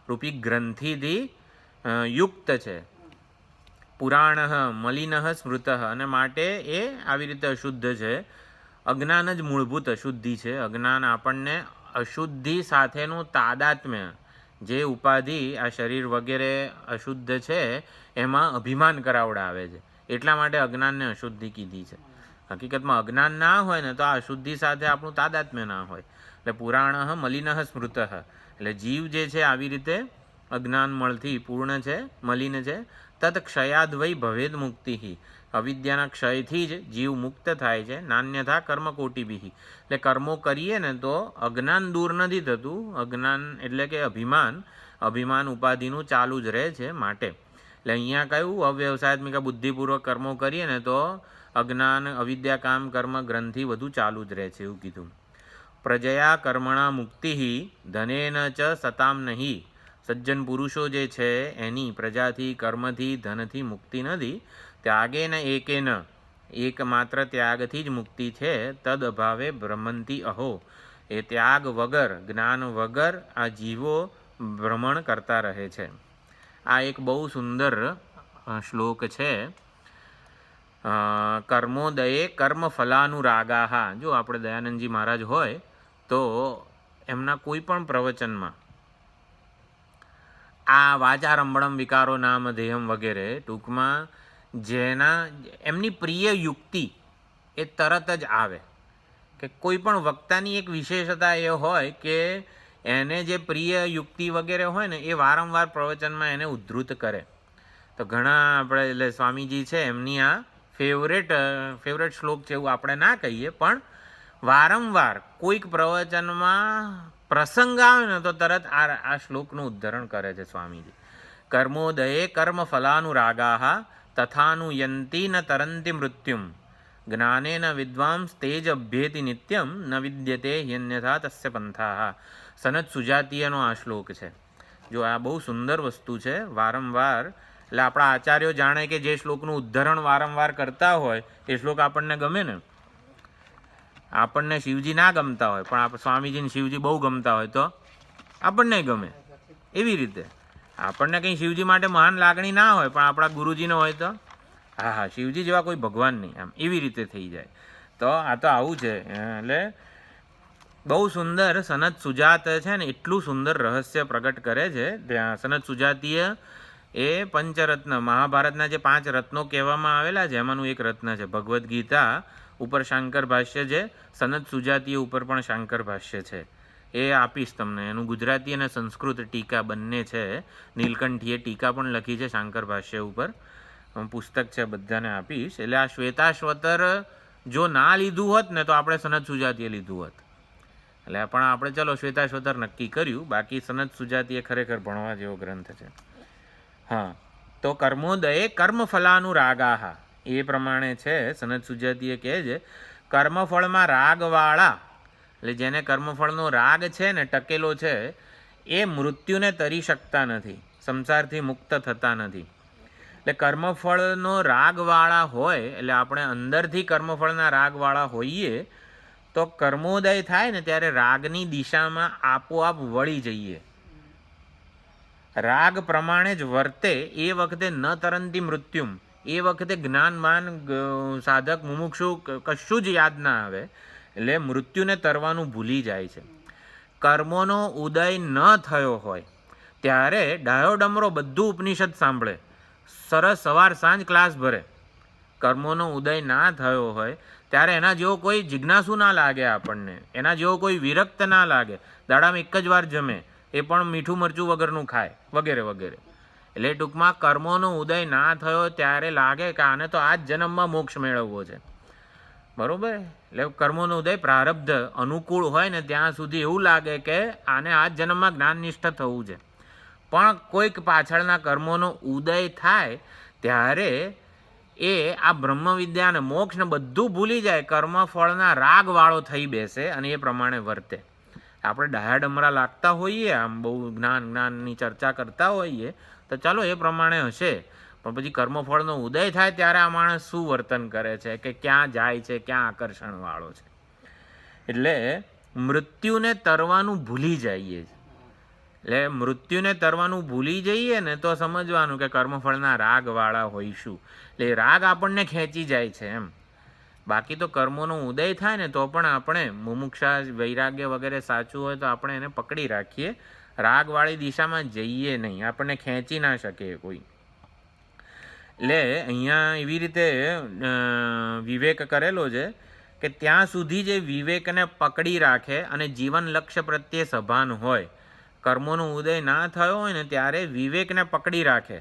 રૂપી ગ્રંથિથી યુક્ત છે. પુરાણ મલિન સ્મૃત, અને માટે એ આવી રીતે અશુદ્ધ છે. અજ્ઞાન જ મૂળભૂત અશુદ્ધિ છે. અજ્ઞાન આપણને અશુદ્ધિ સાથેનું તાદાત્મ્ય, જે ઉપાધિ આ શરીર વગેરે અશુદ્ધ છે એમાં અભિમાન કરાવડાવે છે. એટલા માટે અજ્ઞાનને અશુદ્ધિ કીધી છે. હકીકતમાં અજ્ઞાન ના હોય ને તો આ અશુદ્ધિ સાથે આપણું તાદાત્મ્ય ના હોય. એટલે પુરાણ મલિન સ્મૃત, એટલે જીવ જે છે આવી રીતે અજ્ઞાન મળથી પૂર્ણ છે, મલિન છે. તત ક્ષયાદ્વય ભવેદ મુક્તિ, અવિદ્યાના ક્ષયથી જ જીવ મુક્ત થાય છે. નાન્યથા કર્મકોટિભિ, એટલે કર્મો કરીએ ને તો અજ્ઞાન દૂર નથી થતું. અજ્ઞાન એટલે કે અભિમાન ઉપાધિનું ચાલુ જ રહે છે. માટે એટલે અહીંયા કયું અવ્યવસાયાત્મિકા બુદ્ધિપૂર્વક કર્મો કરીએ ને તો અજ્ઞાન અવિદ્યા કામ કર્મ ગ્રંથિ બધું ચાલુ જ રહે છે, એવું કીધું. પ્રજયા કર્મણા મુક્તિ ધનેન ચ સતામ નહીં. સજ્જન પુરુષો જે છે એની પ્રજાથી, કર્મથી, ધનથી મુક્તિ નથી. ત્યાગેન એકેન, એકમાત્ર ત્યાગથી જ મુક્તિ છે. તદ અભાવે ભ્રમંતી અહો, એ ત્યાગ વગર, જ્ઞાન વગર આ જીવો ભ્રમણ કરતા રહે છે. આ એક બહુ સુંદર શ્લોક છે. કર્મોદયે કર્મફલાનુરાગા. જો આપણે દયાનંદજી મહારાજ હોય તો એમના કોઈ પણ પ્રવચનમાં આ વાચારંભણમ વિકારો નામ ધેયમ વગેરે, ટૂંકમાં જેના એમની પ્રિય યુક્તિ એ તરત જ આવે. કે કોઈ પણ વક્તાની એક વિશેષતા એ હોય કે એને જે પ્રિય યુક્તિ વગેરે હોય ને એ વારંવાર પ્રવચનમાં એને ઉદ્ધૃત કરે. તો ઘણા આપણે એટલે સ્વામીજી છે એમની આ ફેવરેટ શ્લોક છે એવું આપણે ના કહીએ, પણ વારંવાર કોઈક પ્રવચનમાં પ્રસંગ આવે ને તો તરત આ શ્લોકનું ઉદ્ધરણ કરે છે સ્વામીજી. કર્મોદયે કર્મફલાનુરાગા તથાનુયંતી ન તરંતિ મૃત્યુમ જ્ઞાનેન વિદ્વાંસ તેજ અભ્યેતિ નિત્યમ ન વિદ્યતે યન્યથા તસ્ય પંથા. સનત સુજાતીયનો આ શ્લોક છે. જો આ બહુ સુંદર વસ્તુ છે. વારંવાર એટલે આપણા આચાર્યો જાણે કે જે શ્લોકનું ઉદ્ધરણ વારંવાર કરતા હોય એ શ્લોક આપણને ગમે ને. આપણને શિવજી ના ગમતા હોય પણ સ્વામીજીને શિવજી બહુ ગમતા હોય તો આપણને ગમે. એવી રીતે આપણને કંઈ શિવજી માટે મહાન લાગણી ના હોય પણ આપણા ગુરુજીને હોય તો હા શિવજી જેવા કોઈ ભગવાન નહીં, આમ એવી રીતે થઈ જાય. તો આ તો આવું છે. એટલે બહુ સુંદર સનત સુજાત છે ને એટલું સુંદર રહસ્ય પ્રગટ કરે છે. ત્યાં સનત સુજાતીય એ પંચરત્ન, મહાભારતના જે 5 રત્નો કહેવામાં આવેલા છે એમાંનું એક રત્ન છે. ભગવદ્ ગીતા ઉપર શાંકર ભાષ્ય છે, સનત સુજાતીય ઉપર પણ શાંકર ભાષ્ય છે. એ આપીશ તમને. એનું ગુજરાતી અને સંસ્કૃત ટીકા બંને છે. નીલકંઠીએ ટીકા પણ લખી છે શાંકર ભાષ્ય ઉપર, પુસ્તક છે, બધાને આપીશ. એટલે આ શ્વેતાશ્વતર જો ના લીધું હોત ને તો આપણે સનત સુજાતીય લીધું હોત. એટલે પણ આપણે ચલો શ્વેતાશ્વતર નક્કી કર્યું, બાકી સનત સુજાતીય ખરેખર ભણવા જેવો ગ્રંથ છે. હા, તો કર્મોદયે કર્મફલાનુરાગા એ પ્રમાણે છે. સનત સુજાતીય કહે છે કર્મફળમાં રાગવાળા, એટલે જેને કર્મફળનો રાગ છે ને ટકેલો છે એ મૃત્યુને તરી શકતા નથી, સંસારથી મુક્ત થતા નથી. એટલે કર્મફળનો રાગવાળા હોય એટલે આપણે અંદરથી કર્મફળના રાગવાળા હોઈએ તો કર્મોદય થાય ને ત્યારે રાગની દિશામાં આપોઆપ વળી જઈએ. રાગ પ્રમાણે જ વર્તે એ વખતે ન તરંતી મૃત્યુમ, એ વખતે જ્ઞાનમાન સાધક મુમુક્ષુ કશું જ યાદ ના આવે એટલે મૃત્યુને તરવાનું ભૂલી જાય છે. કર્મોનો ઉદય ન થયો હોય ત્યારે ડાયો ડમરો બધું ઉપનિષદ સાંભળે, સરસ સવાર સાંજ ક્લાસ ભરે. કર્મોનો ઉદય ના થયો હોય ત્યારે એના જેવો કોઈ જિજ્ઞાસુ ના લાગે આપણને, એના જેવો કોઈ વિરક્ત ના લાગે. દાડામાં એક જ વાર જમે, એ પણ મીઠું મરચું વગરનું ખાય, વગેરે વગેરે. એટલે ટૂંકમાં કર્મોનો ઉદય ના થયો ત્યારે લાગે કે આને તો આ જ જન્મમાં મોક્ષ મેળવવો છે. બરાબર? એટલે કર્મોનો ઉદય પ્રારબ્ધ અનુકૂળ હોય ને ત્યાં સુધી એવું લાગે કે આને આ જ જન્મમાં જ્ઞાનનિષ્ઠ થવું છે. પણ કોઈક પાછળના કર્મોનો ઉદય થાય ત્યારે એ આ બ્રહ્મવિદ્યા અને મોક્ષને બધું ભૂલી જાય, કર્મફળના રાગવાળો થઈ બેસે અને એ પ્રમાણે વર્તે. આપણે ડાયા ડમરા લાગતા હોઈએ, આમ બહુ જ્ઞાનની ચર્ચા કરતા હોઈએ તો ચાલો એ પ્રમાણે હશે, પણ પછી કર્મફળનો ઉદય થાય ત્યારે આ માણસ શું વર્તન કરે છે, કે ક્યાં જાય છે, ક્યાં આકર્ષણવાળો છે. એટલે મૃત્યુને તરવાનું ભૂલી જઈએ. એટલે મૃત્યુને તરવાનું ભૂલી જઈએ ને તો સમજવાનું કે કર્મફળના રાગવાળા હોઈશું. એટલે રાગ આપણને ખેંચી જાય છે એમ. બાકી તો કર્મોનો ઉદય થાય ને તો પણ આપણે મુમુક્ષા વૈરાગ્ય વગેરે સાચું હોય તો આપણે એને પકડી રાખીએ, રાગવાળી દિશામાં જઈએ નહીં, આપણને ખેંચી ના શકે કોઈ. એટલે અહીંયા એવી રીતે વિવેક કરેલો છે કે ત્યાં સુધી જે વિવેકને પકડી રાખે અને જીવન લક્ષ્ય પ્રત્યે સભાન હોય, કર્મોનો ઉદય ના થયો હોય ને ત્યારે વિવેકને પકડી રાખે.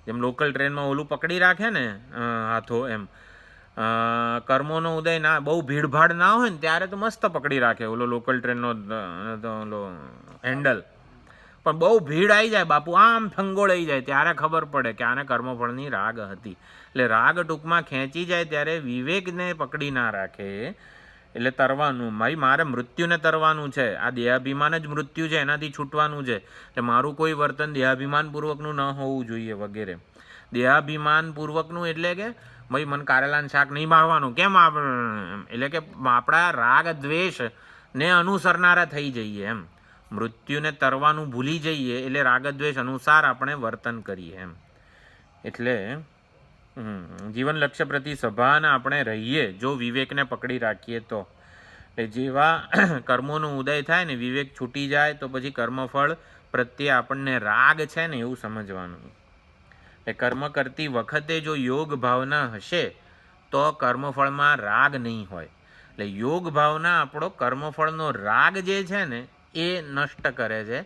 જેમ લોકલ ટ્રેનમાં ઓલું પકડી રાખે ને હાથો, એમ કર્મોનો ઉદય ના, બહુ ભીડભાડ ના હોય ને ત્યારે તો મસ્ત પકડી રાખે ઓલો લોકલ ટ્રેનનો ઓલો હેન્ડલ. પણ બહુ ભીડ આવી જાય બાપુ, આમ ફંગોળાઈ જાય ત્યારે ખબર પડે કે આને કર્મફળની રાગ હતી. એટલે રાગ ટૂંકમાં ખેંચી જાય ત્યારે વિવેકને પકડી ના રાખે. એટલે તરવાનું, ભાઈ મારે મૃત્યુને તરવાનું છે, આ દેહાભિમાન જ મૃત્યુ છે, એનાથી છૂટવાનું છે. એટલે મારું કોઈ વર્તન દેહાભિમાનપૂર્વકનું ન હોવું જોઈએ વગેરે. દેહાભિમાનપૂર્વકનું એટલે કે ભાઈ મને કારેલાનું શાક નહીં ભાવવાનું, કેમ? એટલે કે આપણા રાગ દ્વેષને અનુસરનારા થઈ જઈએ એમ. મૃત્યુને તરવાનું ભૂલી જઈએ એટલે રાગદ્વેષ અનુસાર આપણે વર્તન કરીએ એમ. એટલે જીવન લક્ષ્ય પ્રતિ સભાન આપણે રહીએ જો વિવેકને પકડી રાખીએ તો. એટલે જેવા કર્મોનો ઉદય થાય ને વિવેક છૂટી જાય તો પછી કર્મફળ પ્રત્યે આપણને રાગ છે ને એવું સમજવાનું. એટલે કર્મ કરતી વખતે જો યોગ ભાવના હશે તો કર્મફળમાં રાગ નહીં હોય. એટલે યોગ ભાવના આપણો કર્મફળનો રાગ જે છે ને એ નષ્ટ કરે છે.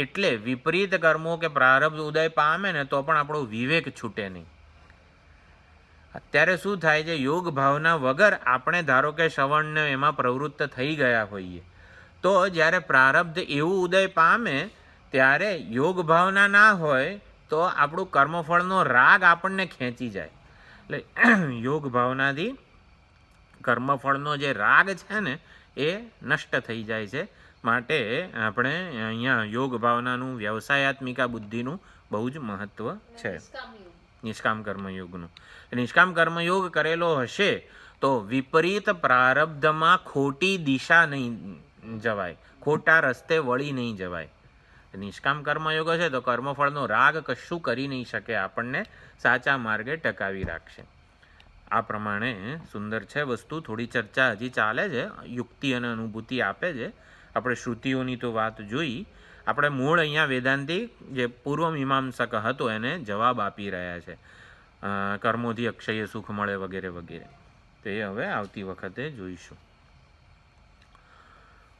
એટલે વિપરીત કર્મો કે પ્રારબ્ધ ઉદય પામે ને તો પણ આપણો વિવેક છૂટે નહીં. અત્યારે શું થાય છે, યોગ ભાવના વગર આપણે ધારો કે શ્રવણને એમાં પ્રવૃત્ત થઈ ગયા હોઈએ તો જ્યારે પ્રારબ્ધ એવું ઉદય પામે ત્યારે યોગ ભાવના ના હોય તો આપણું કર્મફળનો રાગ આપણને ખેંચી જાય. એટલે યોગ ભાવનાથી કર્મફળનો જે રાગ છે ને એ નષ્ટ થઈ જાય છે. માટે આપણે અહીંયા યોગ ભાવનાનું, વ્યવસાયાત્મિકા બુદ્ધિનું બહુ જ મહત્ત્વ છે. નિષ્કામ કર્મયોગનું. નિષ્કામ કર્મયોગ કરેલો હશે તો વિપરીત પ્રારબ્ધમાં ખોટી દિશા નહીં જવાય, ખોટા રસ્તે વળી નહીં જવાય. નિષ્કામ કર્મયોગ હશે તો કર્મફળનો રાગ કશું કરી નહીં શકે, આપણને સાચા માર્ગે ટકાવી રાખશે. આ પ્રમાણે સુંદર છે વસ્તુ. થોડી ચર્ચા હજી ચાલે છે, યુક્તિ અને અનુભૂતિ આપે છે. આપણે શ્રુતિઓની તો વાત જોઈ, આપણે મૂળ અહીંયા વેદાંતિક જે પૂર્વમીમાંસક હતો એને જવાબ આપી રહ્યા છે. કર્મોથી અક્ષય સુખ મળે વગેરે વગેરે. તો એ હવે આવતી વખતે જોઈશું.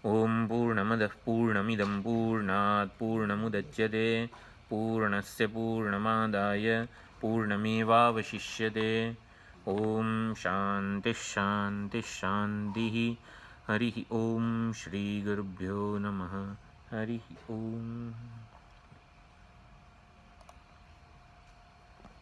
ઓમ પૂર્ણમદ પૂર્ણમિદમ પૂર્ણાત પૂર્ણમુદચ્યતે પૂર્ણસ્ય પૂર્ણમાદાય પૂર્ણમેવાવશિષ્યતે. ઓમ શાંતિ શાંતિ શાંતિ. હરિ ઓમ શ્રી ગુરુભ્યો નમઃ. હરિ ઓમ.